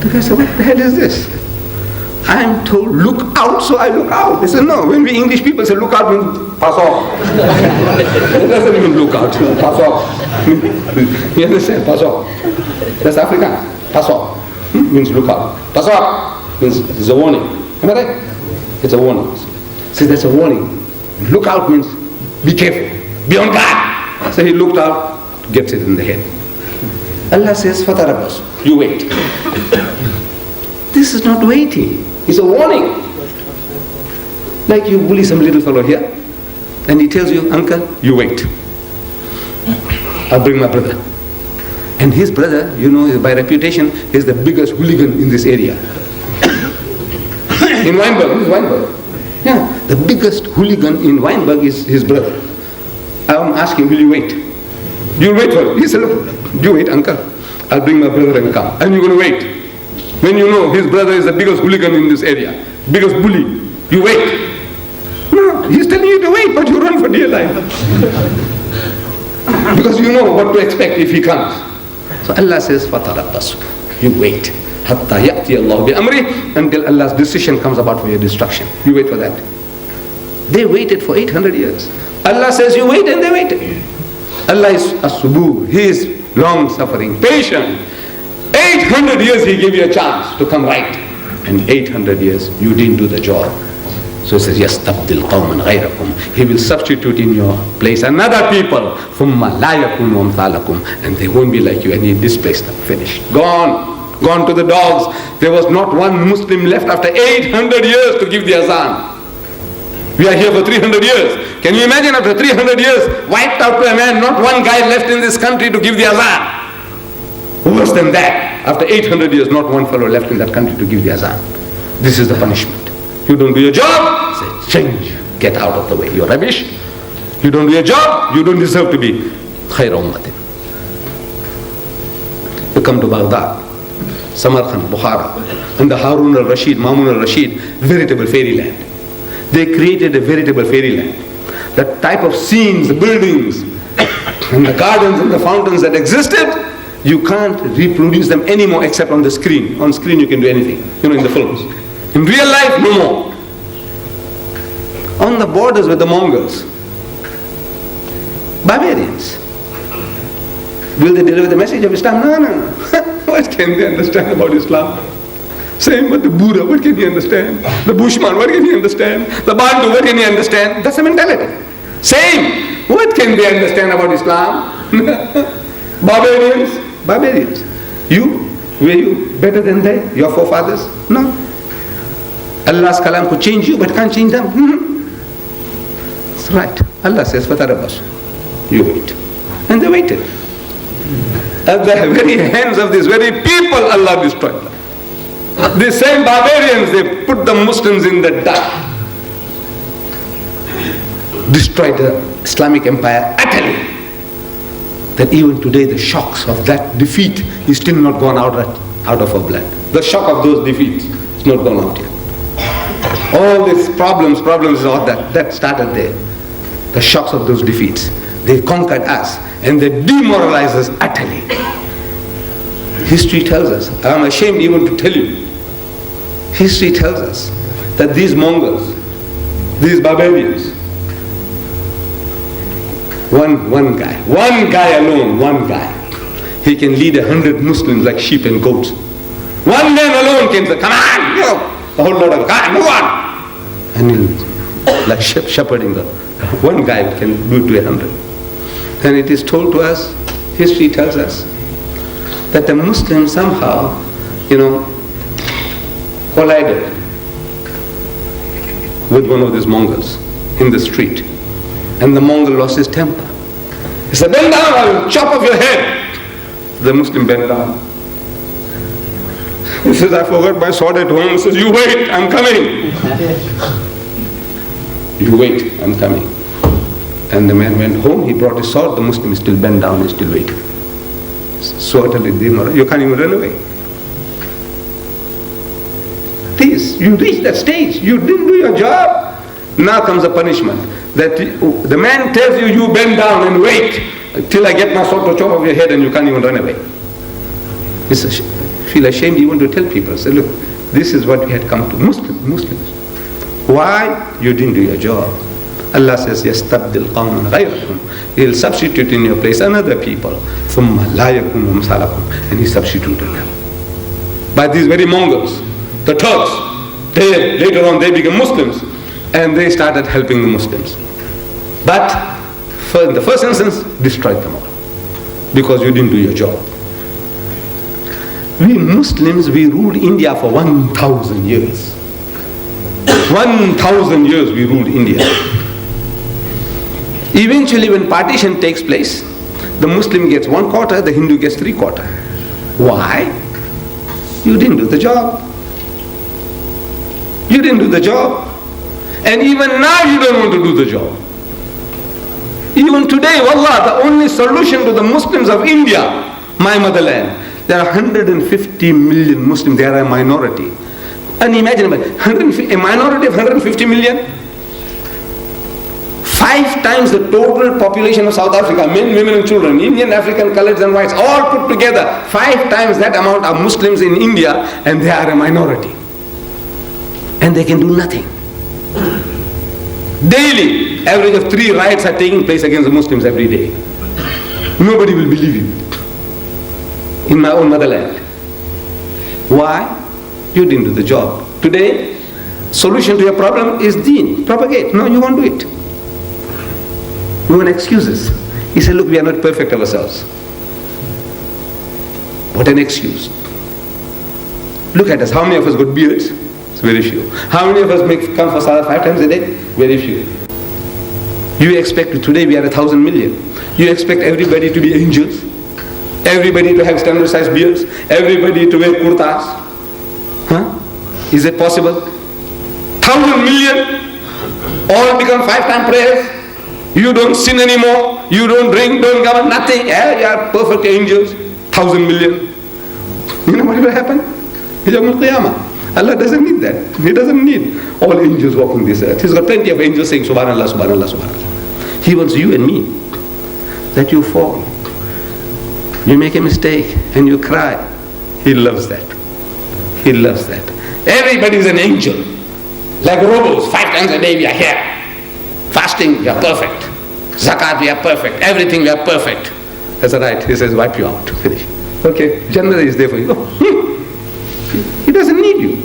The guy said, what the hell is this? I'm told, look out, so I look out. They said, no, when we English people say look out, means pass off. It doesn't mean look out, pass off. You understand? Pass off. That's African. Pass off. Means look out. Pass off means it's a warning. Am I right? It's a warning. See, that's a warning. Look out means be careful. Be on guard. So he looked out, gets it in the head. Allah says, Fatarabbas, you wait. This is not waiting. It's a warning. Like you bully some little fellow here, and he tells you, uncle, you wait. I'll bring my brother. And his brother, by reputation, is the biggest hooligan in this area. In Weinberg. Yeah, the biggest hooligan in Weinberg is his brother. I'm asking, will you wait? You'll wait for it. He said, look, you wait, uncle. I'll bring my brother and come. And you're going to wait. When you know his brother is the biggest hooligan in this area, biggest bully, you wait. No, he's telling you to wait, but you run for dear life. Because you know what to expect if he comes. So Allah says, فَتَرَبَّصُوا. You wait. حَتَّى يَأْتِيَ اللَّهُ بِأَمْرِهِ, until Allah's decision comes about for your destruction. You wait for that. They waited for 800 years. Allah says you wait, and they waited. Allah is as-subur. He is long-suffering, patient. 800 years He gave you a chance to come right. And 800 years you didn't do the job. So He says, يَسْتَبْدِلْ قَوْمًا غَيْرَكُمْ. He will substitute in your place another people. ثُمَّ لَا يَكُنُ أَمْثَالَكُمْ. And they won't be like you, and He displaced them. Finished. Gone to the dogs. There was not one Muslim left after 800 years to give the azan. We are here for 300 years. Can you imagine after 300 years, wiped out to a man, not one guy left in this country to give the azan? Worse than that, after 800 years, not one fellow left in that country to give the azan. This is the punishment. You don't do your job, say, change, get out of the way. You're rubbish. You don't do your job, you don't deserve to be khayr ummatin. You come to Baghdad, Samarkand, Bukhara, and the Harun al-Rashid, Mamun al-Rashid, veritable fairyland. They created a veritable fairyland. The type of scenes, the buildings, and the gardens and the fountains that existed, you can't reproduce them anymore except on the screen. On screen you can do anything, in the films. In real life, no more. On the borders with the Mongols, barbarians. Will they deliver the message of Islam? No. What can they understand about Islam? Same with the Buddha, what can he understand? The Bushman, what can he understand? The Bantu, what can he understand? That's the mentality. Same. What can they understand about Islam? Barbarians. Were you better than they? Your forefathers? No. Allah's kalam could change you, but can't change them. That's right. Allah says, فَتَرَبَّصُوا. You wait. And they waited. At the very hands of these very people, Allah destroyed them. These same barbarians, they put the Muslims in the dark. Destroyed the Islamic empire utterly. That even today the shocks of that defeat is still not gone out of our blood. The shock of those defeats is not gone out yet. All these problems all that started there. The shocks of those defeats. They conquered us and they demoralized us utterly. History tells us, I'm ashamed even to tell you, history tells us that these Mongols, these barbarians, one guy alone, he can lead 100 Muslims like sheep and goats. One man alone can say, come on, a whole lot of guys, move on. And he'll, like shepherding the, one guy can do it to 100. And it is told to us, history tells us, that the Muslims somehow, collided with one of these Mongols in the street. And the Mongol lost his temper. He said, bend down, I will chop off your head. The Muslim bent down. He says, I forgot my sword at home. He says, you wait, I'm coming. You wait, I'm coming. And the man went home, he brought his sword, the Muslim is still bent down, he's still waiting. So utterly demoralized, you can't even run away. Please, you reach that stage, you didn't do your job. Now comes the punishment. That the man tells you, you bend down and wait till I get my sword to chop off your head and you can't even run away. Feel ashamed even to tell people, say, look, this is what we had come to, Muslims. Why? You didn't do your job. Allah says, يَسْتَبْدِلْ قَوْمًا غَيْرَكُمْ. He'll substitute in your place another people. ثُمَّ لَا يَكُنُ أَمْثَالَكُمْ. And He substituted them. By these very Mongols, the Turks, later on they became Muslims. And they started helping the Muslims. But in the first instance, destroyed them all. Because you didn't do your job. We Muslims, we ruled India for 1,000 years. 1,000 years we ruled India. Eventually when partition takes place, The Muslim gets 1/4, the Hindu gets 3/4. Why? You didn't do the job. You didn't do the job. And even now you don't want to do the job. Even today, wallah, the only solution to the Muslims of India, my motherland, there are 150 million Muslims, they are a minority. Unimaginable. A minority of 150 million? 5 times the total population of South Africa, men, women and children, Indian, African, coloreds and whites, all put together, 5 times that amount of Muslims in India, and they are a minority. And they can do nothing. Daily, average of 3 riots are taking place against the Muslims every day. Nobody will believe you. In my own motherland. Why? You didn't do the job. Today, solution to your problem is deen. Propagate. No, you won't do it. You want excuses. He said, look, we are not perfect ourselves. What an excuse. Look at us. How many of us got beards? It's very few. How many of us come for Salah 5 times a day? Very few. You expect today we are 1,000 million. You expect everybody to be angels? Everybody to have standard-sized beards? Everybody to wear kurtas? Huh? Is it possible? 1,000 million? All become 5-time prayers? You don't sin anymore? You don't drink, don't gamble, nothing? You are perfect angels? 1,000 million? You know what will happen? Yawm al-Qiyamah. Allah doesn't need that. He doesn't need all angels walking this earth. He's got plenty of angels saying Subhanallah, Subhanallah, Subhanallah. He wants you and me, that you fall. You make a mistake and you cry. He loves that. He loves that. Everybody is an angel. Like robots, 5 times a day we are here. Fasting, we are perfect. Zakat, we are perfect. Everything, we are perfect. That's right. He says, wipe you out. Finish. Okay, Jannah is there for you. He doesn't need you.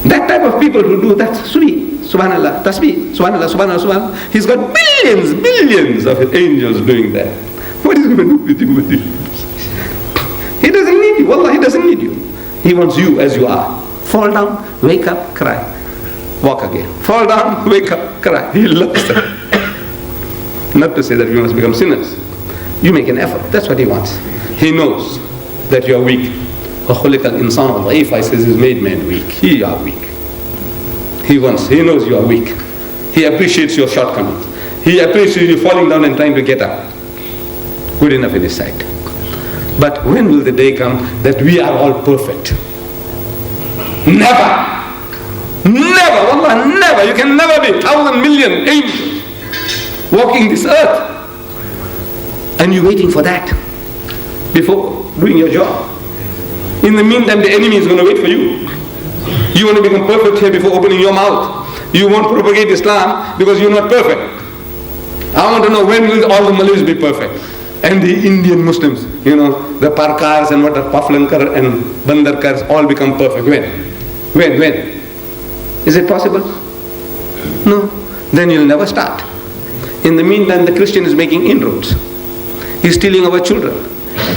That type of people who do that, Subhanallah, Tasbih, Subhanallah, Subhanallah, Subhanallah. He's got billions of angels doing that. What is he going to do with you? He doesn't need you. Wallah, he doesn't need you. He wants you as you are. Fall down, wake up, cry. Walk again. Fall down, wake up, cry. He loves that. Not to say that we must become sinners. You make an effort. That's what he wants. He knows that you are weak. وَخُلِقَ الْإِنسَانُ ضَعِيفًا. He says he's made man weak. He are weak. He knows you are weak. He appreciates your shortcomings. He appreciates you falling down and trying to get up. Good enough in his sight. But when will the day come that we are all perfect? Never. Never. Wallah, never. You can never be 1,000 million angels walking this earth. And you're waiting for that before doing your job. In the meantime, the enemy is going to wait for you. You want to become perfect here before opening your mouth. You won't propagate Islam because you're not perfect. I want to know, when will all the Malays be perfect? And the Indian Muslims, the Parkars and Paflankar and Bandarkars all become perfect. When? Is it possible? No. Then you'll never start. In the meantime, the Christian is making inroads. He's stealing our children.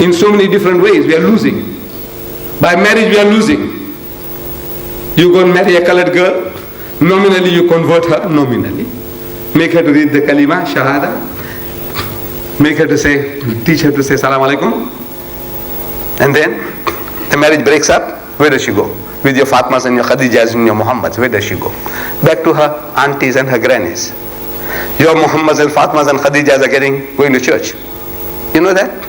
In so many different ways, we are losing. By marriage, we are losing. You go and marry a colored girl, nominally you convert her, nominally. Make her to read the kalima, shahada. Make her to teach her to say salam alaikum. And then the marriage breaks up. Where does she go? With your Fatmas and your Khadijas and your Muhammads, where does she go? Back to her aunties and her grannies. Your Muhammads and Fatmas and Khadijas are going to church. You know that?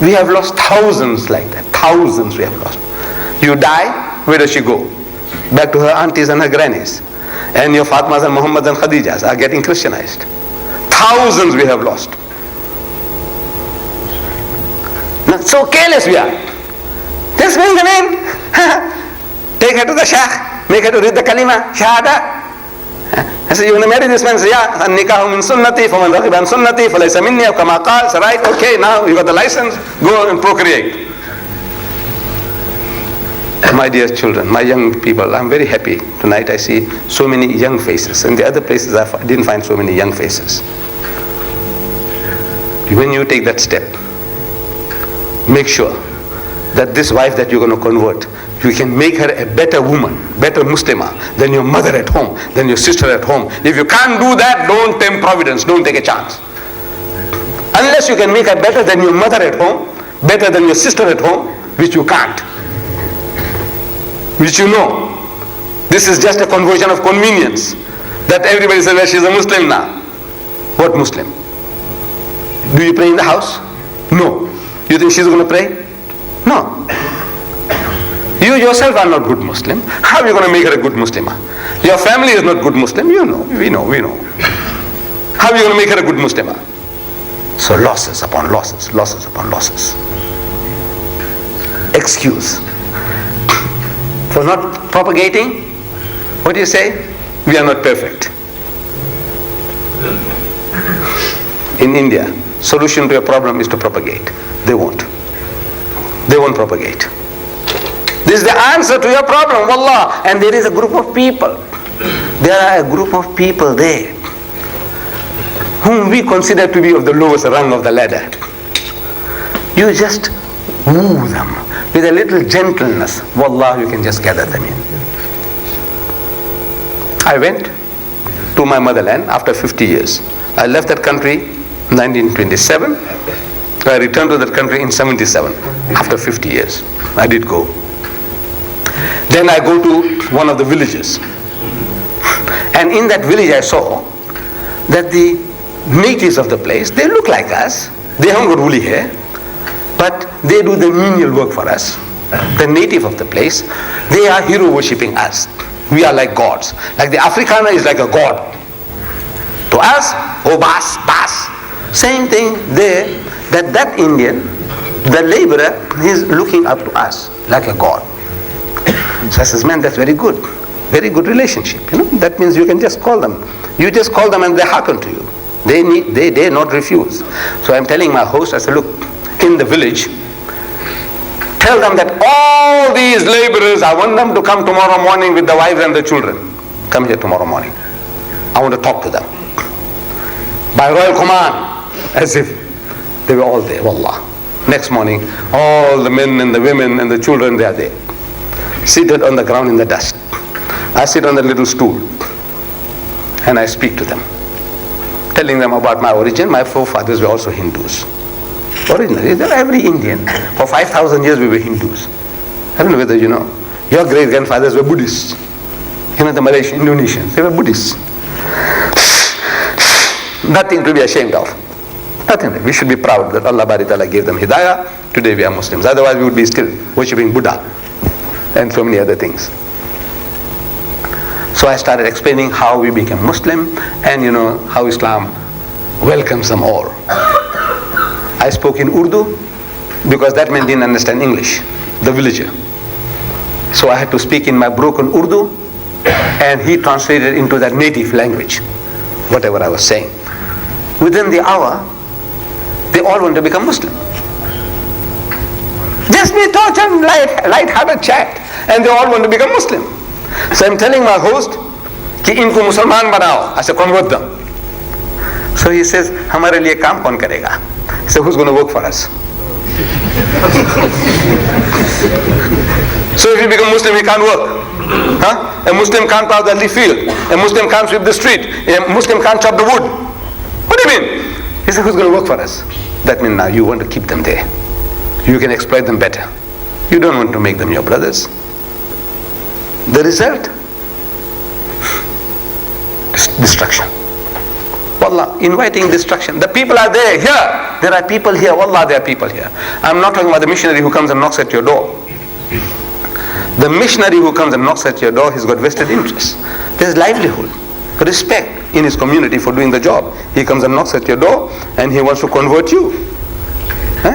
We have lost thousands like that. Thousands we have lost. You die, where does she go? Back to her aunties and her grannies. And your Fatmas and Muhammads and Khadijas are getting Christianized. Thousands we have lost. Now, so careless we are. Just bring them in. Take her to the Shaykh. Make her to read the kalima, shahada. I said, you want to marry this man? Say, yeah. Nikahu min sunnati, faman raghiba an sunnati, falaysa minni, kama qal. So right, okay, now you got the license, go and procreate. My dear children, my young people, I'm very happy. Tonight I see so many young faces. In the other places I didn't find so many young faces. When you take that step, make sure that this wife that you're going to convert, you can make her a better woman, better Muslimah than your mother at home, than your sister at home. If you can't do that, don't tempt providence, don't take a chance. Unless you can make her better than your mother at home, better than your sister at home, which you can't. Which you know. This is just a conversion of convenience. That everybody says, well, she's a Muslim now. What Muslim? Do you pray in the house? No. You think she's going to pray? No. You yourself are not good Muslim. How are you going to make her a good Muslimah? Your family is not good Muslim. You know. We know. How are you going to make her a good Muslimah? So losses upon losses, losses upon losses. Excuse for not propagating. What do you say? We are not perfect. In India, solution to a problem is to propagate. They won't. They won't propagate. This is the answer to your problem, wallah. And there is a group of people. There are a group of people there whom we consider to be of the lowest rung of the ladder. You just woo them with a little gentleness. Wallah, you can just gather them in. I went to my motherland after 50 years. I left that country in 1927. I returned to that country in 77 after 50 years. I did go. Then I go to one of the villages. And in that village I saw that the natives of the place, they look like us. They haven't got woolly hair, but they do the menial work for us. The native of the place, they are hero worshipping us. We are like gods. Like the Afrikaner is like a god. To us, oh bas. Same thing there, that Indian, the laborer, is looking up to us like a god. So I says, man, that's very good. Very good relationship. That means you can just call them. You just call them and they hearken to you. They dare not refuse. So I'm telling my host, I said, look, in the village, tell them that all these laborers, I want them to come tomorrow morning with the wives and the children. Come here tomorrow morning. I want to talk to them. By royal command. As if they were all there, wallah. Next morning, all the men and the women and the children, they are there. Seated on the ground in the dust. I sit on the little stool and I speak to them, telling them about my origin. My forefathers were also Hindus. Originally, every Indian, for 5,000 years we were Hindus. I don't know whether you know. Your great-grandfathers were Buddhists. The Malaysian, Indonesians, they were Buddhists. Nothing to be ashamed of. Nothing. We should be proud that Allah Bari Ta'ala gave them Hidayah. Today we are Muslims. Otherwise we would be still worshipping Buddha and so many other things. So I started explaining how we became Muslim and how Islam welcomes them all. I spoke in Urdu because that man didn't understand English, the villager. So I had to speak in my broken Urdu and he translated into that native language whatever I was saying. Within the hour, they all want to become Muslim. Just we talk and light-hearted chat and they all want to become Muslim. So I'm telling my host, ki inko Musliman banao. I said, convert them. So he says, hamare liye kaam kaun karega? He said, who's going to work for us? So if you become Muslim, he can't work. A Muslim can't plow the field. A Muslim can't sweep the street. A Muslim can't chop the wood. What do you mean? He said, who's going to work for us? That means now you want to keep them there. You can exploit them better. You don't want to make them your brothers. The result? Destruction. Wallah, inviting destruction. The people are there, here. There are people here. Wallah, there are people here. I'm not talking about the missionary who comes and knocks at your door. The missionary who comes and knocks at your door, he's got vested interests. There's livelihood, respect in his community for doing the job. He comes and knocks at your door and he wants to convert you.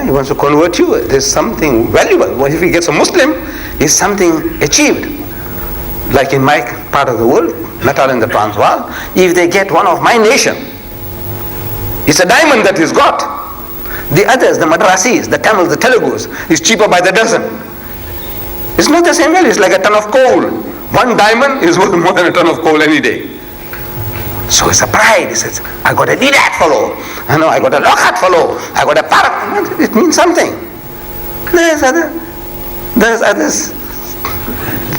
He wants to convert you. There's something valuable. Well, if he gets a Muslim, it's something achieved. Like in my part of the world, Natal and the Transvaal, if they get one of my nation, it's a diamond that he's got. The others, the Madrasis, the Tamils, the Telugus, is cheaper by the dozen. It's not the same value, it's like a ton of coal. One diamond is worth more than a ton of coal any day. So it's a pride. He says, I got a Deedat fellow. I got a Lockhart fellow. I got a Parak. It means something. There's others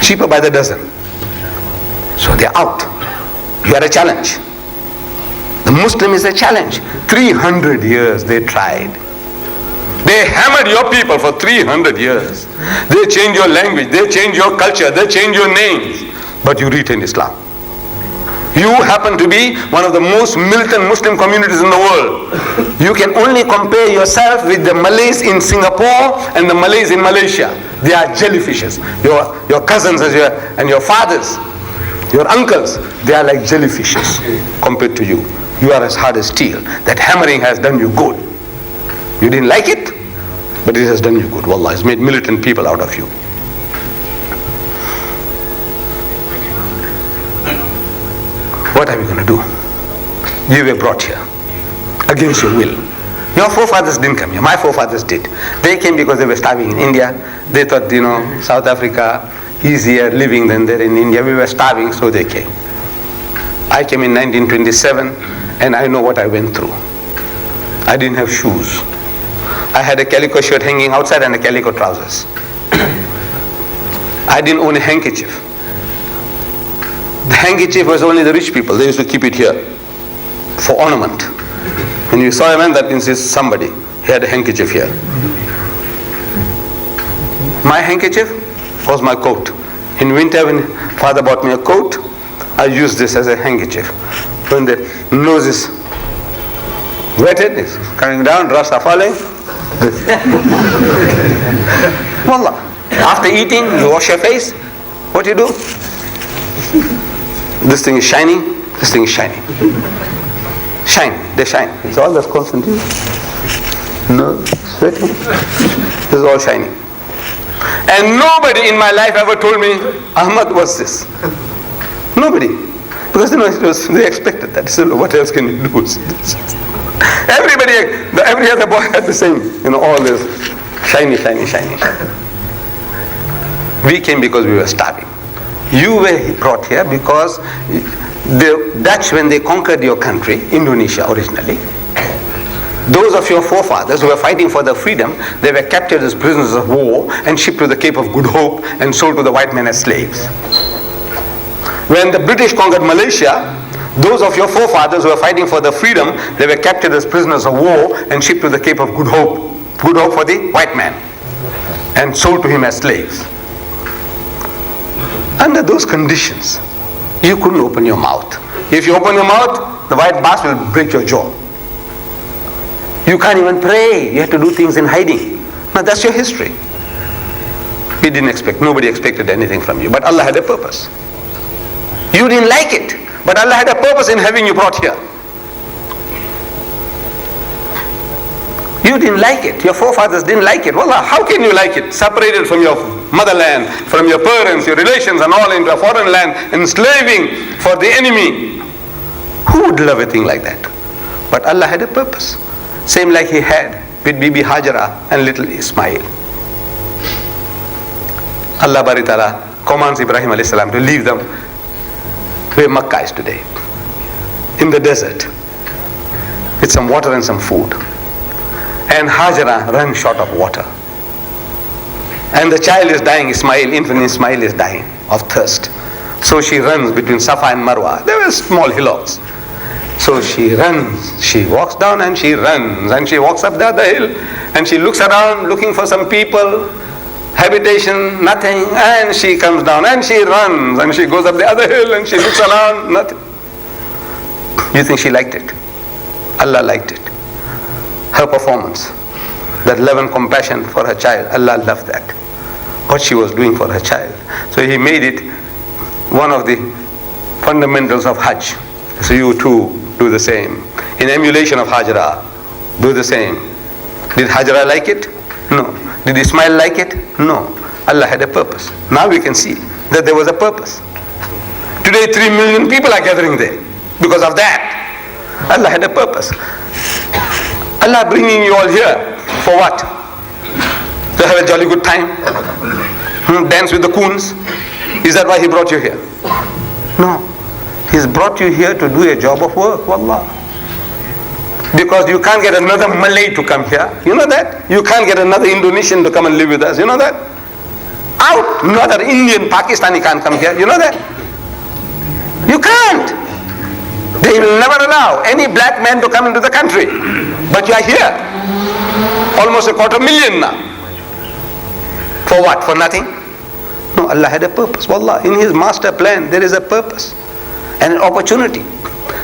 cheaper by the dozen. So they're out. You are a challenge. The Muslim is a challenge. 300 years they tried. They hammered your people for 300 years. They changed your language, they changed your culture, they changed your names. But you retain Islam. You happen to be one of the most militant Muslim communities in the world. You can only compare yourself with the Malays in Singapore and the Malays in Malaysia. They are jellyfishes. Your cousins and your fathers, your uncles, they are like jellyfishes compared to you. You are as hard as steel. That hammering has done you good. You didn't like it, but it has done you good. Wallah, it's made militant people out of you. What are we going to do? You were brought here against your will. Your forefathers didn't come here. My forefathers did. They came because they were starving in India. They thought, South Africa, easier living than there in India. We were starving, so they came. I came in 1927, and I know what I went through. I didn't have shoes. I had a calico shirt hanging outside and a calico trousers. I didn't own a handkerchief. The handkerchief was only the rich people. They used to keep it here for ornament. When you saw a man, that means he's somebody. He had a handkerchief here. My handkerchief was my coat. In winter, when father bought me a coat, I used this as a handkerchief. When the nose is wetted, it's coming down, drops are falling. Wallah. After eating, you wash your face. What do you do? This thing is shining, this thing is shining. Shine, they shine. It's all that's constant. No, sweating. This is all shining. And nobody in my life ever told me, Ahmad, what's this? Nobody. Because they expected that. So what else can you do? Every other boy had the same, all this shiny, shiny, shiny, shiny. We came because we were starving. You were brought here because the Dutch, when they conquered your country, Indonesia originally, those of your forefathers who were fighting for their freedom, they were captured as prisoners of war and shipped to the Cape of Good Hope and sold to the white men as slaves. When the British conquered Malaysia, those of your forefathers who were fighting for their freedom, they were captured as prisoners of war and shipped to the Cape of Good Hope. Good Hope for the white man, and sold to him as slaves. Under those conditions, you couldn't open your mouth. If you open your mouth, the white bass will break your jaw. You can't even pray. You have to do things in hiding. Now that's your history. We didn't expect, nobody expected anything from you. But Allah had a purpose. You didn't like it, but Allah had a purpose in having you brought here. You didn't like it. Your forefathers didn't like it. Wallah, how can you like it? Separated from your motherland, from your parents, your relations and all into a foreign land, enslaving for the enemy. Who would love a thing like that? But Allah had a purpose. Same like He had with Bibi Hajara and little Ismail. Allah Bari Ta'ala commands Ibrahim alayhi salam to leave them where Makkah is today, in the desert, with some water and some food. And Hajara ran short of water. And the child is dying, infant Ismail is dying of thirst. So she runs between Safa and Marwa. There were small hillocks. So she runs, she walks down and she runs, and she walks up the other hill, and she looks around looking for some people, habitation, nothing, and she comes down and she runs, and she goes up the other hill and she looks around, nothing. You think she liked it? Allah liked it. Her performance, that love and compassion for her child, Allah loved that. What she was doing for her child. So He made it one of the fundamentals of Hajj. So you too do the same. In emulation of Hajara, do the same. Did Hajara like it? No. Did Ismail like it? No. Allah had a purpose. Now we can see that there was a purpose. Today 3 million people are gathering there because of that. Allah had a purpose. Allah bringing you all here for what? To have a jolly good time? Dance with the coons? Is that why He brought you here? No. He's brought you here to do a job of work, wallah. Because you can't get another Malay to come here. You know that? You can't get another Indonesian to come and live with us. You know that? Out! Another Indian, Pakistani can't come here. You know that? You can't. They will never allow any black man to come into the country. But you are here. Almost 250,000 now. For what? For nothing? No, Allah had a purpose. Wallah, in His master plan, there is a purpose and an opportunity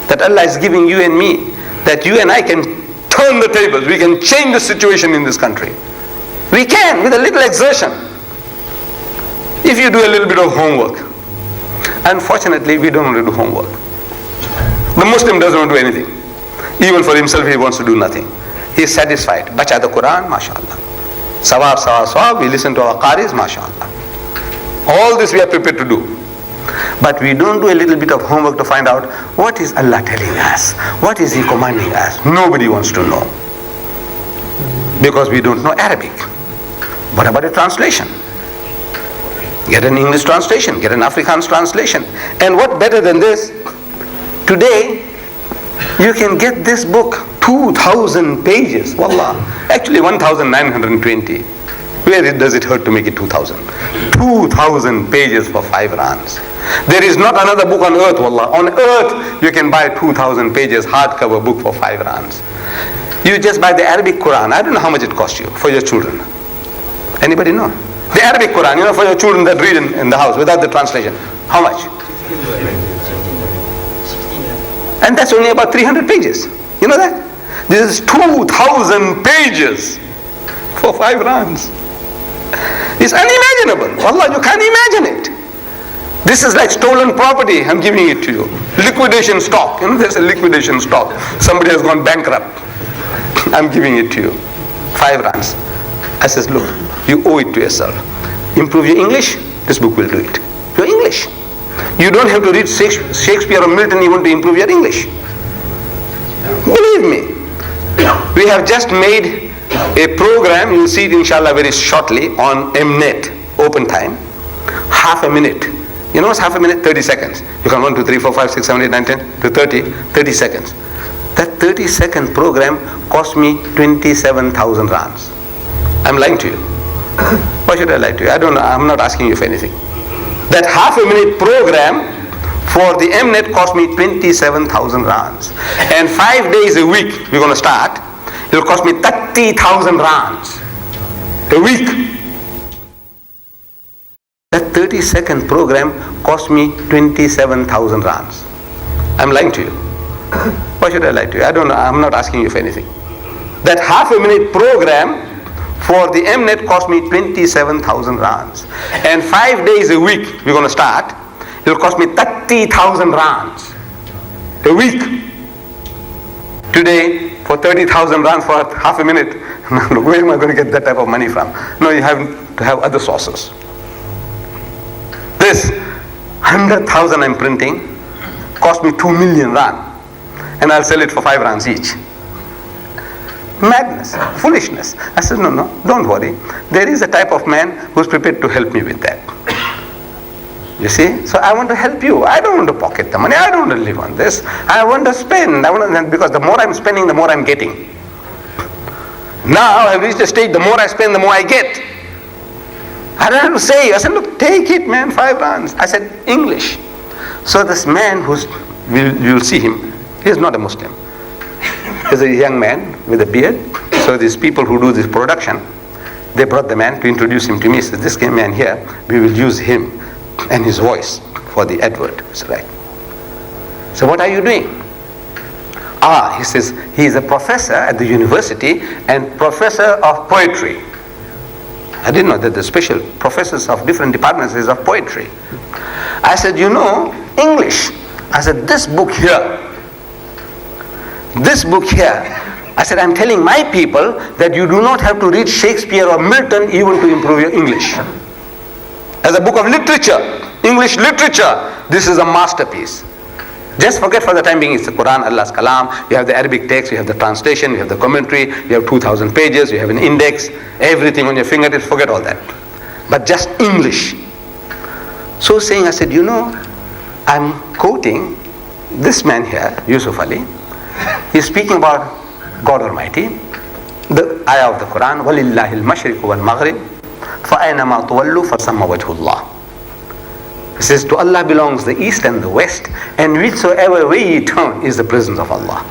that Allah is giving you and me, that you and I can turn the tables. We can change the situation in this country. We can, with a little exertion. If you do a little bit of homework. Unfortunately, we don't want to do homework. The Muslim doesn't want to do anything. Even for himself, he wants to do nothing. He is satisfied. Bacha the Quran, mashallah. Sawab, sawab, sawab. We listen to our qaris, mashallah. All this we are prepared to do. But we don't do a little bit of homework to find out what is Allah telling us. What is He commanding us? Nobody wants to know. Because we don't know Arabic. What about a translation? Get an English translation, get an Afrikaans translation. And what better than this? Today, you can get this book, 2,000 pages. Wallah. Actually 1,920. Where does it hurt to make it 2,000? 2,000 pages for 5 rands. There is not another book on earth, wallah. On earth, you can buy 2,000 pages hardcover book for 5 rands. You just buy the Arabic Quran. I don't know how much it costs you for your children. Anybody know? The Arabic Quran, for your children that read in the house without the translation. How much? And that's only about 300 pages. You know that? This is 2,000 pages for 5 rands. It's unimaginable. Wallah, you can't imagine it. This is like stolen property. I'm giving it to you. Liquidation stock. There's a liquidation stock. Somebody has gone bankrupt. I'm giving it to you. 5 rands. I says, look, you owe it to yourself. Improve your English, this book will do it. Your English. You don't have to read Shakespeare or Milton even to improve your English. Believe me. We have just made a program, you'll see it inshallah very shortly, on Mnet, open time. Half a minute. You know what's half a minute? 30 seconds. You can 1, 2, 3, 4, 5, 6, 7, 8, 9, 10 to 30 seconds. That 30-second program cost me 27,000 rands. I'm lying to you. Why should I lie to you? I'm not asking you for anything. That half a minute program for the Mnet cost me 27,000 rands. And 5 days a week we're going to start. It'll cost me 30,000 rands a week. That 30-second program cost me 27,000 rands. I'm lying to you. Why should I lie to you? I'm not asking you for anything. That half a minute program for the Mnet cost me 27,000 rands. And 5 days a week we're going to start. It'll cost me 30,000 rands a week. Today, for 30,000 rands for half a minute, where am I going to get that type of money from? No, you have to have other sources. This 100,000 I'm printing cost me 2 million rand. And I'll sell it for 5 rands each. Madness, foolishness. I said, no, don't worry. There is a type of man who's prepared to help me with that. You see? So I want to help you. I don't want to pocket the money. I don't want to live on this. I want to spend. Because the more I'm spending, the more I'm getting. Now I've reached a stage, the more I spend, the more I get. I don't have to say. I said, look, take it, man, 5 rands. I said, English. So this man you'll see him, he's not a Muslim. He's a young man with a beard. So these people who do this production, they brought the man to introduce him to me. He said, this man here, we will use him and his voice for the advert. I said, right. So what are you doing? He says, he is a professor at the university and professor of poetry. I didn't know that the special professors of different departments is of poetry. I said, English. I said, this book here, I said, I'm telling my people that you do not have to read Shakespeare or Milton even to improve your English. As a book of literature, English literature, this is a masterpiece. Just forget for the time being, it's the Quran, Allah's Kalam, you have the Arabic text, you have the translation, you have the commentary, you have 2,000 pages, you have an index, everything on your fingertips, forget all that. But just English. So saying, I said, I'm quoting this man here, Yusuf Ali. He's speaking about God Almighty, the ayah of the Quran, وَلِلَّهِ الْمَشْرِقُ وَالْمَغْرِبُ فَأَيْنَمَا تُوَلُّوا فَثَمَّ وَجْهُ اللَّهِ. He says, to Allah belongs the east and the west, and whichsoever way ye turn is the presence of Allah.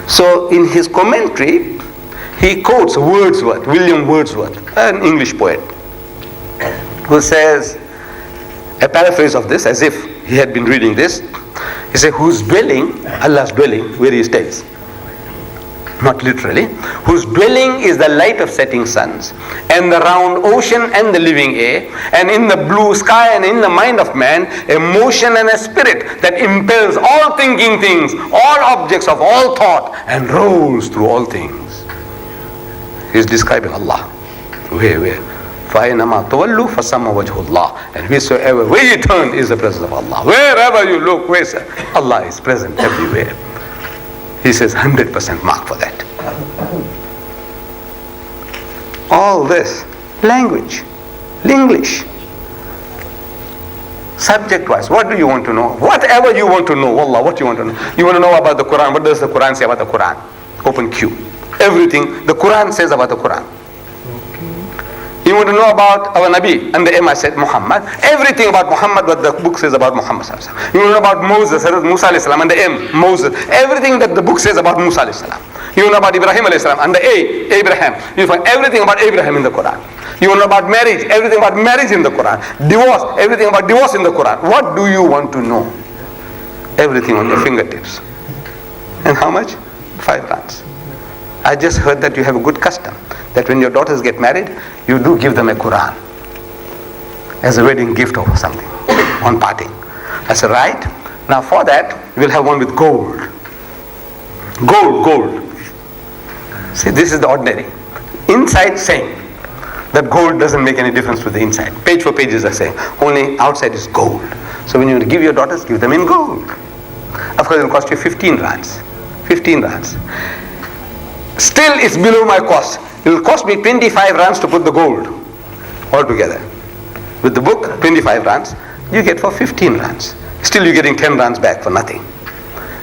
So in his commentary, he quotes Wordsworth, William Wordsworth, an English poet, who says, a paraphrase of this, as if he had been reading this. He said, whose dwelling, Allah's dwelling, where he stays, not literally, whose dwelling is the light of setting suns, and the round ocean and the living air, and in the blue sky and in the mind of man, a motion and a spirit that impels all thinking things, all objects of all thought, and rolls through all things. He's describing Allah. Where? فَأَيْنَمَا تَوَلُّوا فَثَمَّ وَجْهُ اللَّهِ. And whichsoever way you turn is the presence of Allah. Wherever you look, Allah is present everywhere. He says 100% mark for that. All this, language, English, subject-wise, what do you want to know? Whatever you want to know, Wallah, what you want to know? You want to know about the Quran, what does the Quran say about the Quran? Open Q. Everything the Quran says about the Quran. You want to know about our Nabi, and the M I said Muhammad. Everything about Muhammad, what the book says about Muhammad. You want to know about Moses, Musa alayhi salam, and the M, Moses. Everything that the book says about Musa alayhi salam. You want to know about Ibrahim alayhi salam, and the A, Abraham. You find everything about Abraham in the Quran. You want to know about marriage, everything about marriage in the Quran. Divorce, everything about divorce in the Quran. What do you want to know? Everything on your fingertips. And how much? 5 rands. I just heard that you have a good custom, that when your daughters get married, you do give them a Quran as a wedding gift or something on parting. I said, right. Now for that, we'll have one with gold. Gold. See, this is the ordinary. Inside saying that gold doesn't make any difference to the inside. Page for pages are saying, only outside is gold. So when you give your daughters, give them in gold. Of course, it will cost you 15 rands. 15 rands. Still, it's below my cost. It will cost me 25 rands to put the gold altogether. With the book, 25 rands, you get for 15 rands. Still, you're getting 10 rands back for nothing.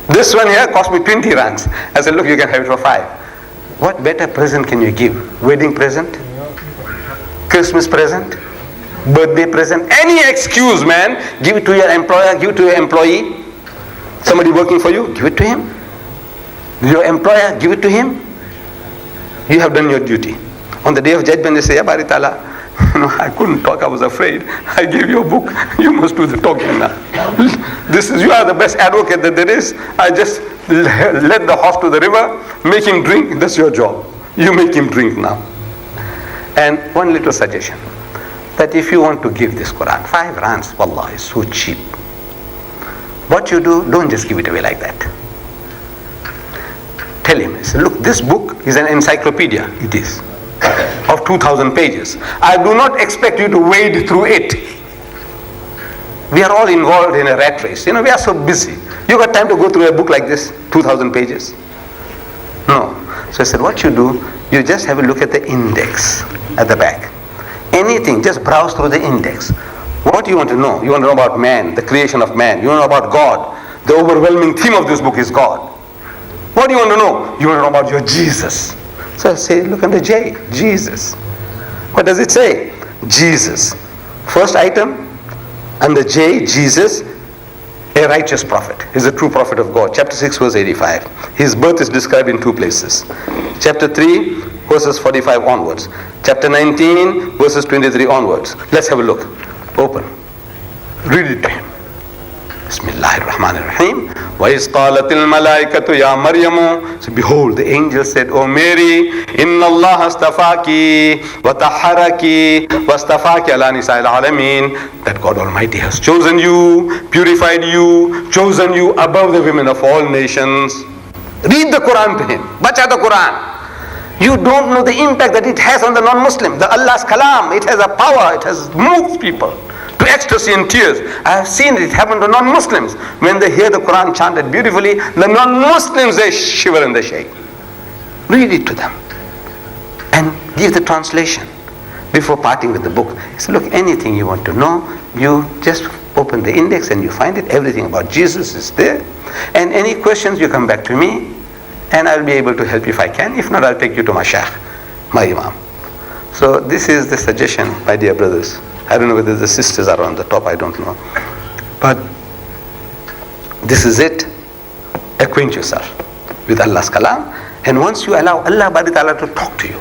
This one here cost me 20 rands. I said, look, you can have it for 5. What better present can you give? Wedding present? Christmas present? Birthday present? Any excuse, man. Give it to your employer, give it to your employee. Somebody working for you, give it to him. Your employer, give it to him. You have done your duty. On the day of judgment, they say, Ya Bari Ta'ala, I couldn't talk, I was afraid. I gave you a book, you must do the talking now. You are the best advocate that there is. I just led the horse to the river, make him drink, that's your job. You make him drink now. And one little suggestion, that if you want to give this Quran, 5 rands, wallah, is so cheap. What you do, don't just give it away like that. Tell him, say, look, this book is an encyclopedia, it is, of 2,000 pages. I do not expect you to wade through it. We are all involved in a rat race. We are so busy. You got time to go through a book like this, 2,000 pages? No. So I said, what you do, you just have a look at the index at the back. Anything, just browse through the index. What do you want to know? You want to know about man, the creation of man. You want to know about God. The overwhelming theme of this book is God. What do you want to know? You want to know about your Jesus. So I say, look under J, Jesus. What does it say? Jesus. First item, under J, Jesus, a righteous prophet. He's a true prophet of God. Chapter 6, verse 85. His birth is described in 2 places. Chapter 3, verses 45 onwards. Chapter 19, verses 23 onwards. Let's have a look. Open. Read it to him. Bismillahirrahmanirrahim. وَإِذْ قَالَتِ الْمَلَائِكَةُ يَا مَرْيَمُ. So behold, the angel said, O Mary, إِنَّ اللَّهَ اسْتَفَاكِ وَطَهَّرَكِ وَاسْتَفَاكِ عَلَى نِسَاءِ الْعَالَمِينَ. That God Almighty has chosen you, purified you, chosen you above the women of all nations. Read the Quran to him. Bacha the Quran. You don't know the impact that it has on the non-Muslim. The Allah's kalam, it has a power, it has moved people to ecstasy and tears. I have seen it happen to non-Muslims. When they hear the Quran chanted beautifully, the non-Muslims, they shiver and they shake. Read it to them and give the translation before parting with the book. So look, anything you want to know, you just open the index and you find it. Everything about Jesus is there. And any questions, you come back to me and I'll be able to help you if I can. If not, I'll take you to my Shaykh, my Imam. So this is the suggestion, my dear brothers. I don't know whether the sisters are on the top, I don't know. But this is it. Acquaint yourself with Allah's kalam. And once you allow Allah Bari Ta'ala to talk to you.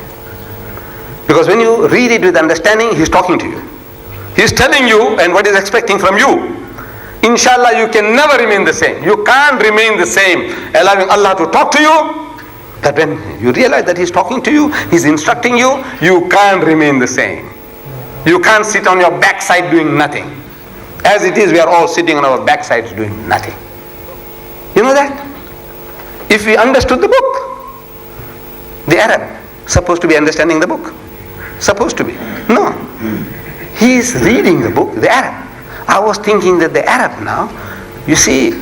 Because when you read it with understanding, He's talking to you. He's telling you and what He's expecting from you. Inshallah, you can never remain the same. You can't remain the same. Allowing Allah to talk to you, that when you realize that He's talking to you, He's instructing you, you can't remain the same. You can't sit on your backside doing nothing. As it is, we are all sitting on our backsides doing nothing. You know that? If we understood the book, the Arab, supposed to be understanding the book. Supposed to be. No. He is reading the book, the Arab. I was thinking that the Arab now, you see,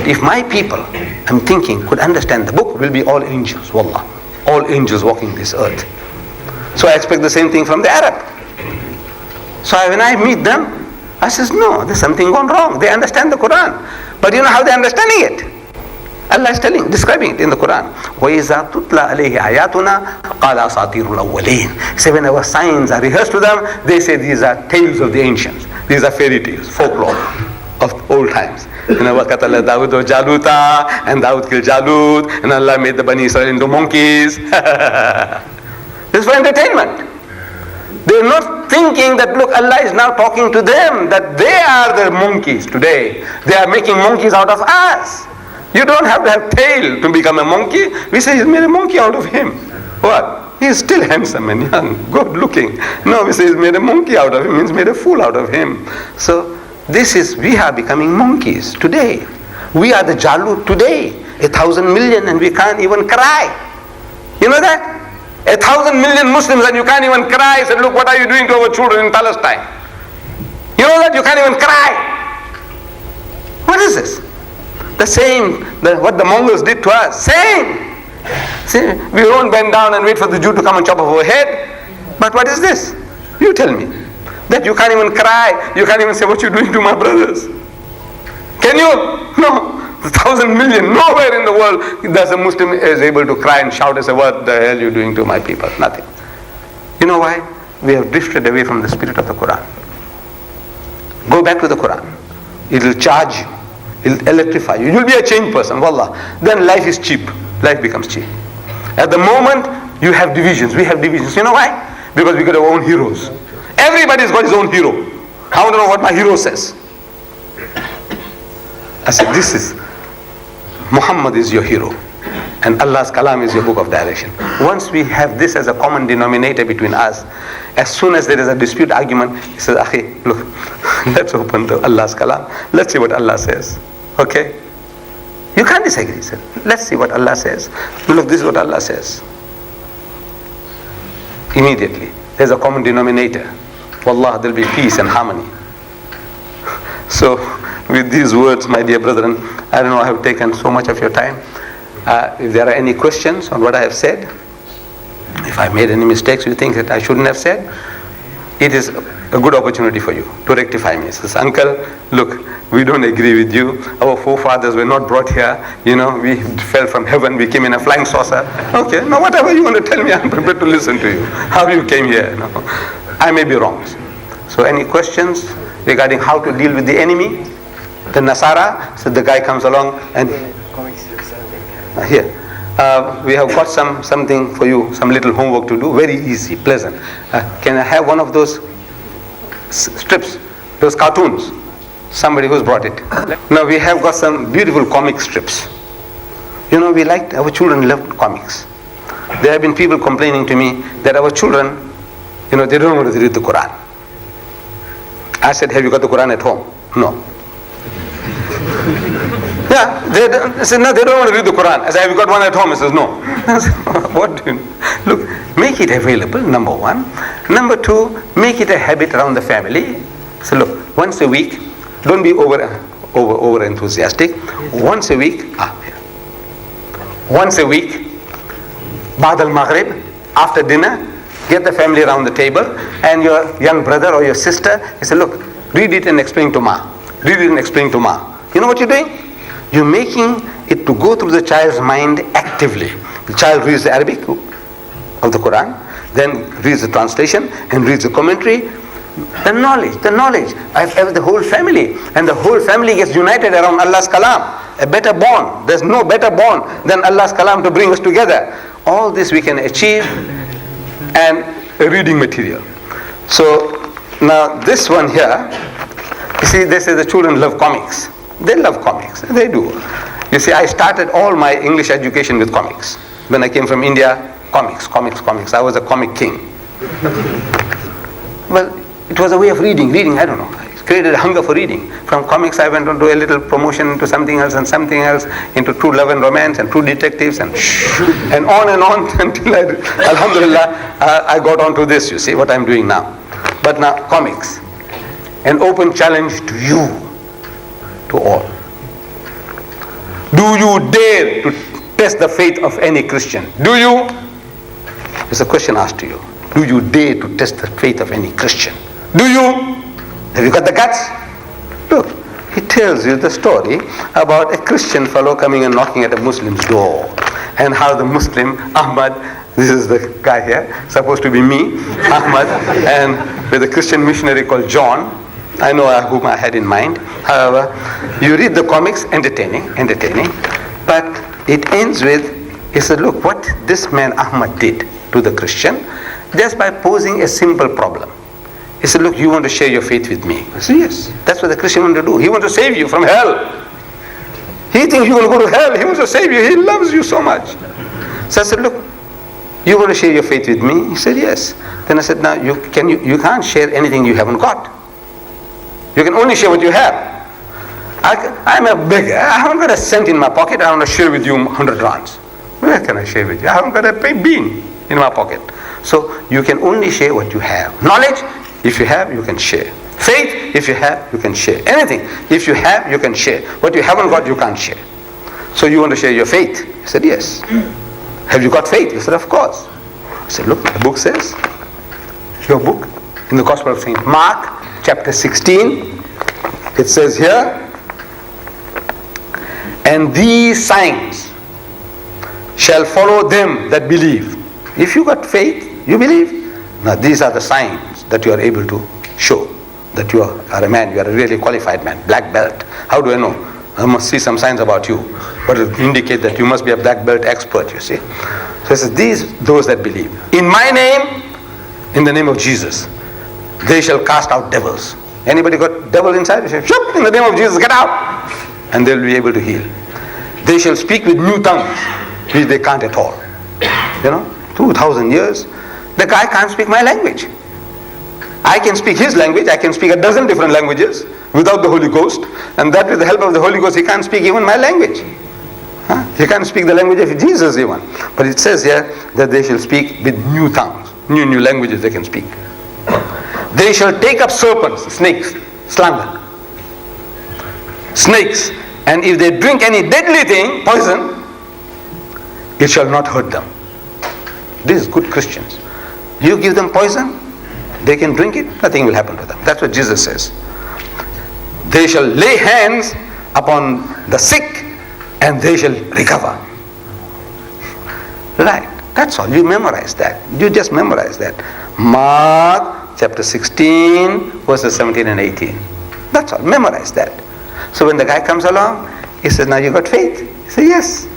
if my people, I'm thinking, could understand the book, will be all angels, wallah. All angels walking this earth. So I expect the same thing from the Arab. So when I meet them, I says, no, there's something gone wrong. They understand the Quran. But you know how they're understanding it? Allah is describing it in the Quran. وَإِذَا تُتْلَى عَلَيْهِ آيَاتُنَا قَالَ أَسَاطِيرُ الْأَوَّلِينَ. So when our signs are rehearsed to them, they say these are tales of the ancients. These are fairy tales, folklore of old times. You know, وَقَتَلَ دَاوُدُ وَجَالُوتَ, and Dawood killed Jalut, and Allah made the Bani Israel into monkeys. This is for entertainment. They're not thinking that, look, Allah is now talking to them, that they are the monkeys today. They are making monkeys out of us. You don't have to have tail to become a monkey. We say He's made a monkey out of him. What? He's still handsome and young, good looking. No, we say He's made a monkey out of him, means made a fool out of him. So we are becoming monkeys today. We are the Jalut today. 1,000 million and we can't even cry. You know that? 1,000 million Muslims and you can't even cry. Say, look, what are you doing to our children in Palestine? You know that? You can't even cry. What is this? The same, what the Mongols did to us. Same. See, we won't bend down and wait for the Jew to come and chop off our head. But what is this? You tell me. That you can't even cry. You can't even say what you're doing to my brothers. Can you? No. 1,000 million, nowhere in the world does a Muslim is able to cry and shout and say, what the hell are you doing to my people? Nothing. You know why? We have drifted away from the spirit of the Quran. Go back to the Quran. It will charge you. It will electrify you. You'll be a changed person, wallah. Then life is cheap. Life becomes cheap. At the moment, you have divisions. We have divisions. You know why? Because we got our own heroes. Everybody's got his own hero. I want to know what my hero says. I said, this is Muhammad is your hero and Allah's kalam is your book of direction. Once we have this as a common denominator between us, as soon as there is a dispute argument, he says, Akhi, look, let's open the Allah's kalam. Let's see what Allah says. Okay? You can't disagree. He said, let's see what Allah says. Look, this is what Allah says. Immediately, there's a common denominator. Wallah, there'll be peace and harmony. So, with these words, my dear brethren, I don't know, I have taken so much of your time. If there are any questions on what I have said, if I made any mistakes you think that I shouldn't have said, it is a good opportunity for you to rectify me. Says, uncle, look, we don't agree with you. Our forefathers were not brought here. You know, we fell from heaven. We came in a flying saucer. Okay, now whatever you want to tell me, I'm prepared to listen to you. How you came here? No. I may be wrong. So any questions regarding how to deal with the enemy? The Nasara, so the guy comes along and here. We have got something for you, some little homework to do, very easy, pleasant. Can I have one of those strips, those cartoons? Somebody who's brought it. Now we have got some beautiful comic strips. You know, our children love comics. There have been people complaining to me that our children, you know, they don't want to read the Quran. I said, have you got the Quran at home? No. Yeah, they said, no, they don't want to read the Quran. I said, have you got one at home? He says, no. I said, what do you look, make it available, number one. Number two, make it a habit around the family. So look, once a week, don't be over enthusiastic. Once a week, Ba'd al-Maghrib, after dinner, get the family around the table, and your young brother or your sister, he said, look, read it and explain to Ma. Read it and explain to Ma. You know what you're doing? You're making it to go through the child's mind actively. The child reads the Arabic of the Quran, then reads the translation and reads the commentary. The knowledge. I have the whole family, and the whole family gets united around Allah's kalam. A better bond. There's no better bond than Allah's kalam to bring us together. All this we can achieve, and a reading material. So now this one here, you see, they say the children love comics. They love comics. They do. You see, I started all my English education with comics. When I came from India, comics. I was a comic king. Well, it was a way of reading, I don't know. It created a hunger for reading. From comics I went on to a little promotion into something else, into true love and romance and true detectives and on until alhamdulillah, I got onto this, you see, what I'm doing now. But now, comics. An open challenge to you, to all. Do you dare to test the faith of any Christian? Do you? It's a question asked to you. Do you dare to test the faith of any Christian? Do you? Have you got the guts? Look, he tells you the story about a Christian fellow coming and knocking at a Muslim's door, and how the Muslim, Ahmed, this is the guy here, supposed to be me, Ahmed, and with a Christian missionary called John. I know whom I had in mind. However, you read the comics, entertaining, but it ends with, he said, look, what this man Ahmed did to the Christian, just by posing a simple problem. He said, look, you want to share your faith with me? I said, yes. That's what the Christian wants to do. He wants to save you from hell. He thinks you're going to go to hell. He wants to save you. He loves you so much. So I said, look, you want to share your faith with me? He said, yes. Then I said, now you can't share anything you haven't got. You can only share what you have. I'm a beggar. I haven't got a cent in my pocket. I want to share with you 100 rands. Where can I share with you? I haven't got a bean in my pocket. So you can only share what you have. Knowledge, if you have, you can share. Faith, if you have, you can share. Anything, if you have, you can share. What you haven't got, you can't share. So you want to share your faith? He said, yes. Have you got faith? He said, of course. I said, look, the book says, your book, in the Gospel of St. Mark, chapter 16, it says here, and these signs shall follow them that believe. If you got faith, you believe. Now these are the signs that you are able to show that you are a man, you are a really qualified man, black belt. How do I know? I must see some signs about you. But it indicate that you must be a black belt expert, you see. So it says, those that believe. In my name, in the name of Jesus, they shall cast out devils. Anybody got devil inside? They say, shoot, in the name of Jesus, get out. And they'll be able to heal. They shall speak with new tongues, which they can't at all. 2,000 years, the guy can't speak my language. I can speak his language. I can speak a dozen different languages without the Holy Ghost, and that with the help of the Holy Ghost he can't speak even my language. He can't speak the language of Jesus even. But it says here that they shall speak with new tongues, new languages they can speak. They shall take up serpents, snakes, slander, snakes, and if they drink any deadly thing, poison, it shall not hurt them. These good Christians. You give them poison, they can drink it, nothing will happen to them. That's what Jesus says. They shall lay hands upon the sick and they shall recover. Right, that's all. You memorize that. You just memorize that. Mark chapter 16 verses 17 and 18. That's all. Memorize that. So when the guy comes along, he says, now you got faith? He says, yes.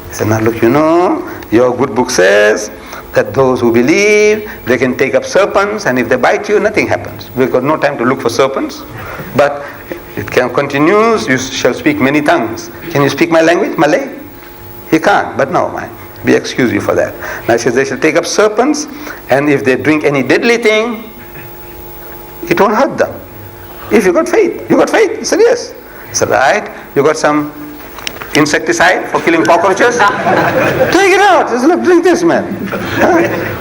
He said, now look, your good book says that those who believe, they can take up serpents, and if they bite you, nothing happens. We've got no time to look for serpents, but it continues, you shall speak many tongues. Can you speak my language, Malay? He can't, but no, we excuse you for that. Now it says they shall take up serpents, and if they drink any deadly thing, it won't hurt them. If you got faith, He said, yes. He said, right, you got some insecticide for killing cockroaches? Take it out. He said, look, drink this, man.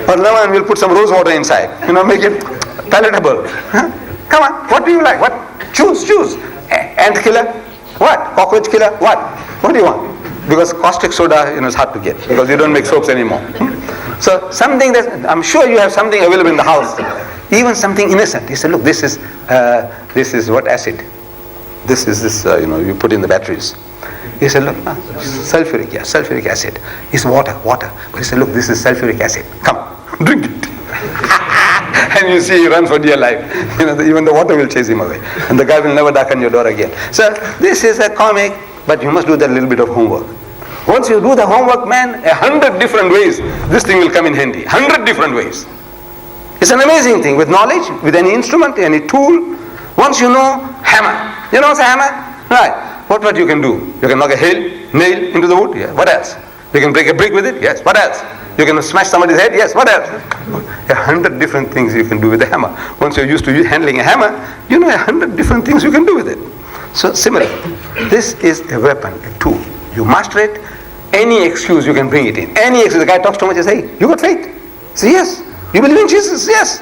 Or now we'll put some rose water inside. Make it palatable. Come on, what do you like? What? Choose. Ant killer? What? Cockroach killer? What do you want? Because caustic soda, is hard to get because you don't make soaps anymore. So something that I'm sure you have something available in the house, even something innocent. He said, look, this is what acid? This is you put in the batteries. He said, look, sulfuric acid. It's water. But he said, look, this is sulfuric acid. Come, drink it. and you see he runs for dear life. Even the water will chase him away, and the guy will never knock on your door again. So this is a comic, but you must do that little bit of homework. Once you do the homework, man, 100 different ways this thing will come in handy. 100 different ways. It's an amazing thing. With knowledge, with any instrument, any tool. Once you know hammer. You know what's a hammer? Right. What you can do? You can knock a nail into the wood? Yeah. What else? You can break a brick with it? Yes. What else? You can smash somebody's head? Yes. What else? 100 different things you can do with a hammer. Once you're used to handling a hammer, you know 100 different things you can do with it. So similar. This is a weapon, a tool. You master it. Any excuse you can bring it in. Any excuse. The guy talks too much, I say, you got faith? Say yes. You believe in Jesus? Yes.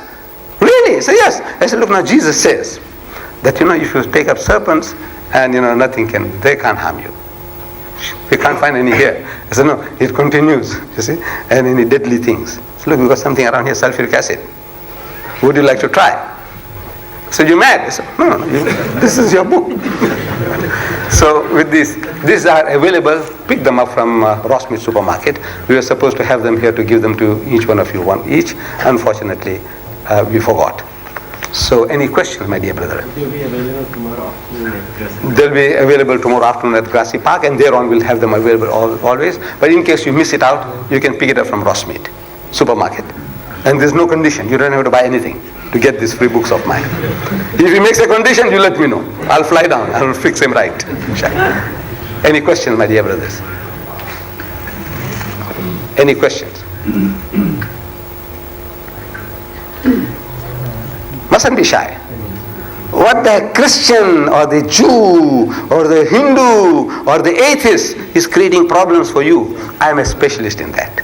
Really? Say yes. I said, look, now Jesus says that if you take up serpents and they can't harm you. You can't find any here. I said, no, it continues, you see, and any deadly things. So look, we've got something around here, sulfuric acid. Would you like to try? So you mad? I said, no, this is your book. So with these are available. Pick them up from Rossmead supermarket. We were supposed to have them here to give them to each one of you, one each. Unfortunately, we forgot. So any questions, my dear brother? They'll be available tomorrow afternoon at Grassy. They'll be available tomorrow afternoon at Grassy Park, and thereon we'll have them available always. But in case you miss it out, you can pick it up from Rossmead supermarket. And there's no condition. You don't have to buy anything to get these free books of mine. If he makes a condition, you let me know. I'll fly down. I'll fix him right. Any questions, my dear brothers? Any questions? Mustn't be shy. What the Christian or the Jew or the Hindu or the atheist is creating problems for you, I am a specialist in that.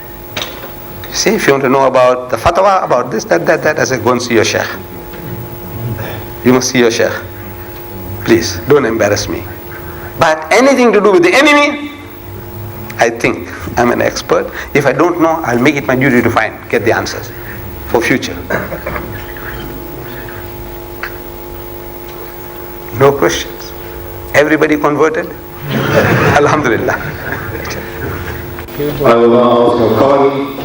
See, if you want to know about the fatwa, about this, that, I say, go and see your sheikh. You must see your sheikh. Please, don't embarrass me. But anything to do with the enemy, I think I'm an expert. If I don't know, I'll make it my duty to get the answers for future. No questions. Everybody converted? Alhamdulillah. I will now ask our colleague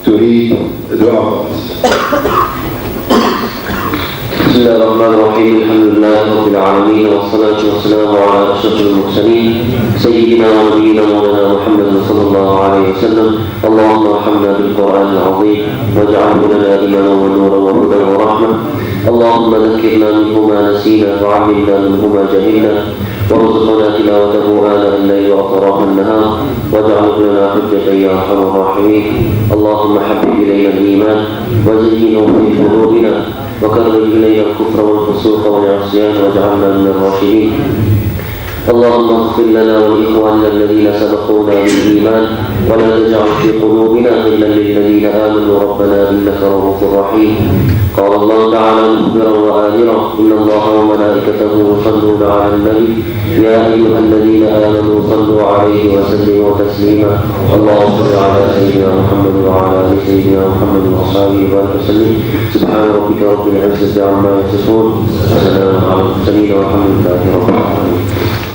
to read the dua for us. بسم الله الرحمن الرحيم الحمد لله رب العالمين والصلاة والسلام على أشرف المرسلين سيدنا ونبينا مولانا محمد صلى الله عليه وسلم اللهم ارحمنا بالقرآن العظيم واجعله لنا إيمانا ونورا وهدى ورحمة اللهم ذكرنا منه ما نسينا وعلمنا منه ما جهلنا وارزقنا تلاوته آناء الليل وأطراف النهار واجعله لنا حجة يا أرحم الراحمين اللهم حبب إلينا الإيمان وزينه في قلوبنا وكرر إلينا الكفر والفسوق والعصيان واجعلنا من الراشدين اللهم اغفر لنا ولإخواننا الذين سبقونا بالإيمان ولا تجعل في قلوبنا غلا للذين آمنوا ربنا إنك رؤوف رحيم قال الله تعالى مخبرا وآمرا إن الله وملائكته يصلون على النبي يا أيها الذين آمنوا صلوا عليه وسلموا تسليما اللهم صل على سيدنا محمد وعلى آل سيدنا محمد وأصحابه وسلم سبحان ربك رب العزة عما يصفون وسلام على المرسلين والحمد لله رب العالمين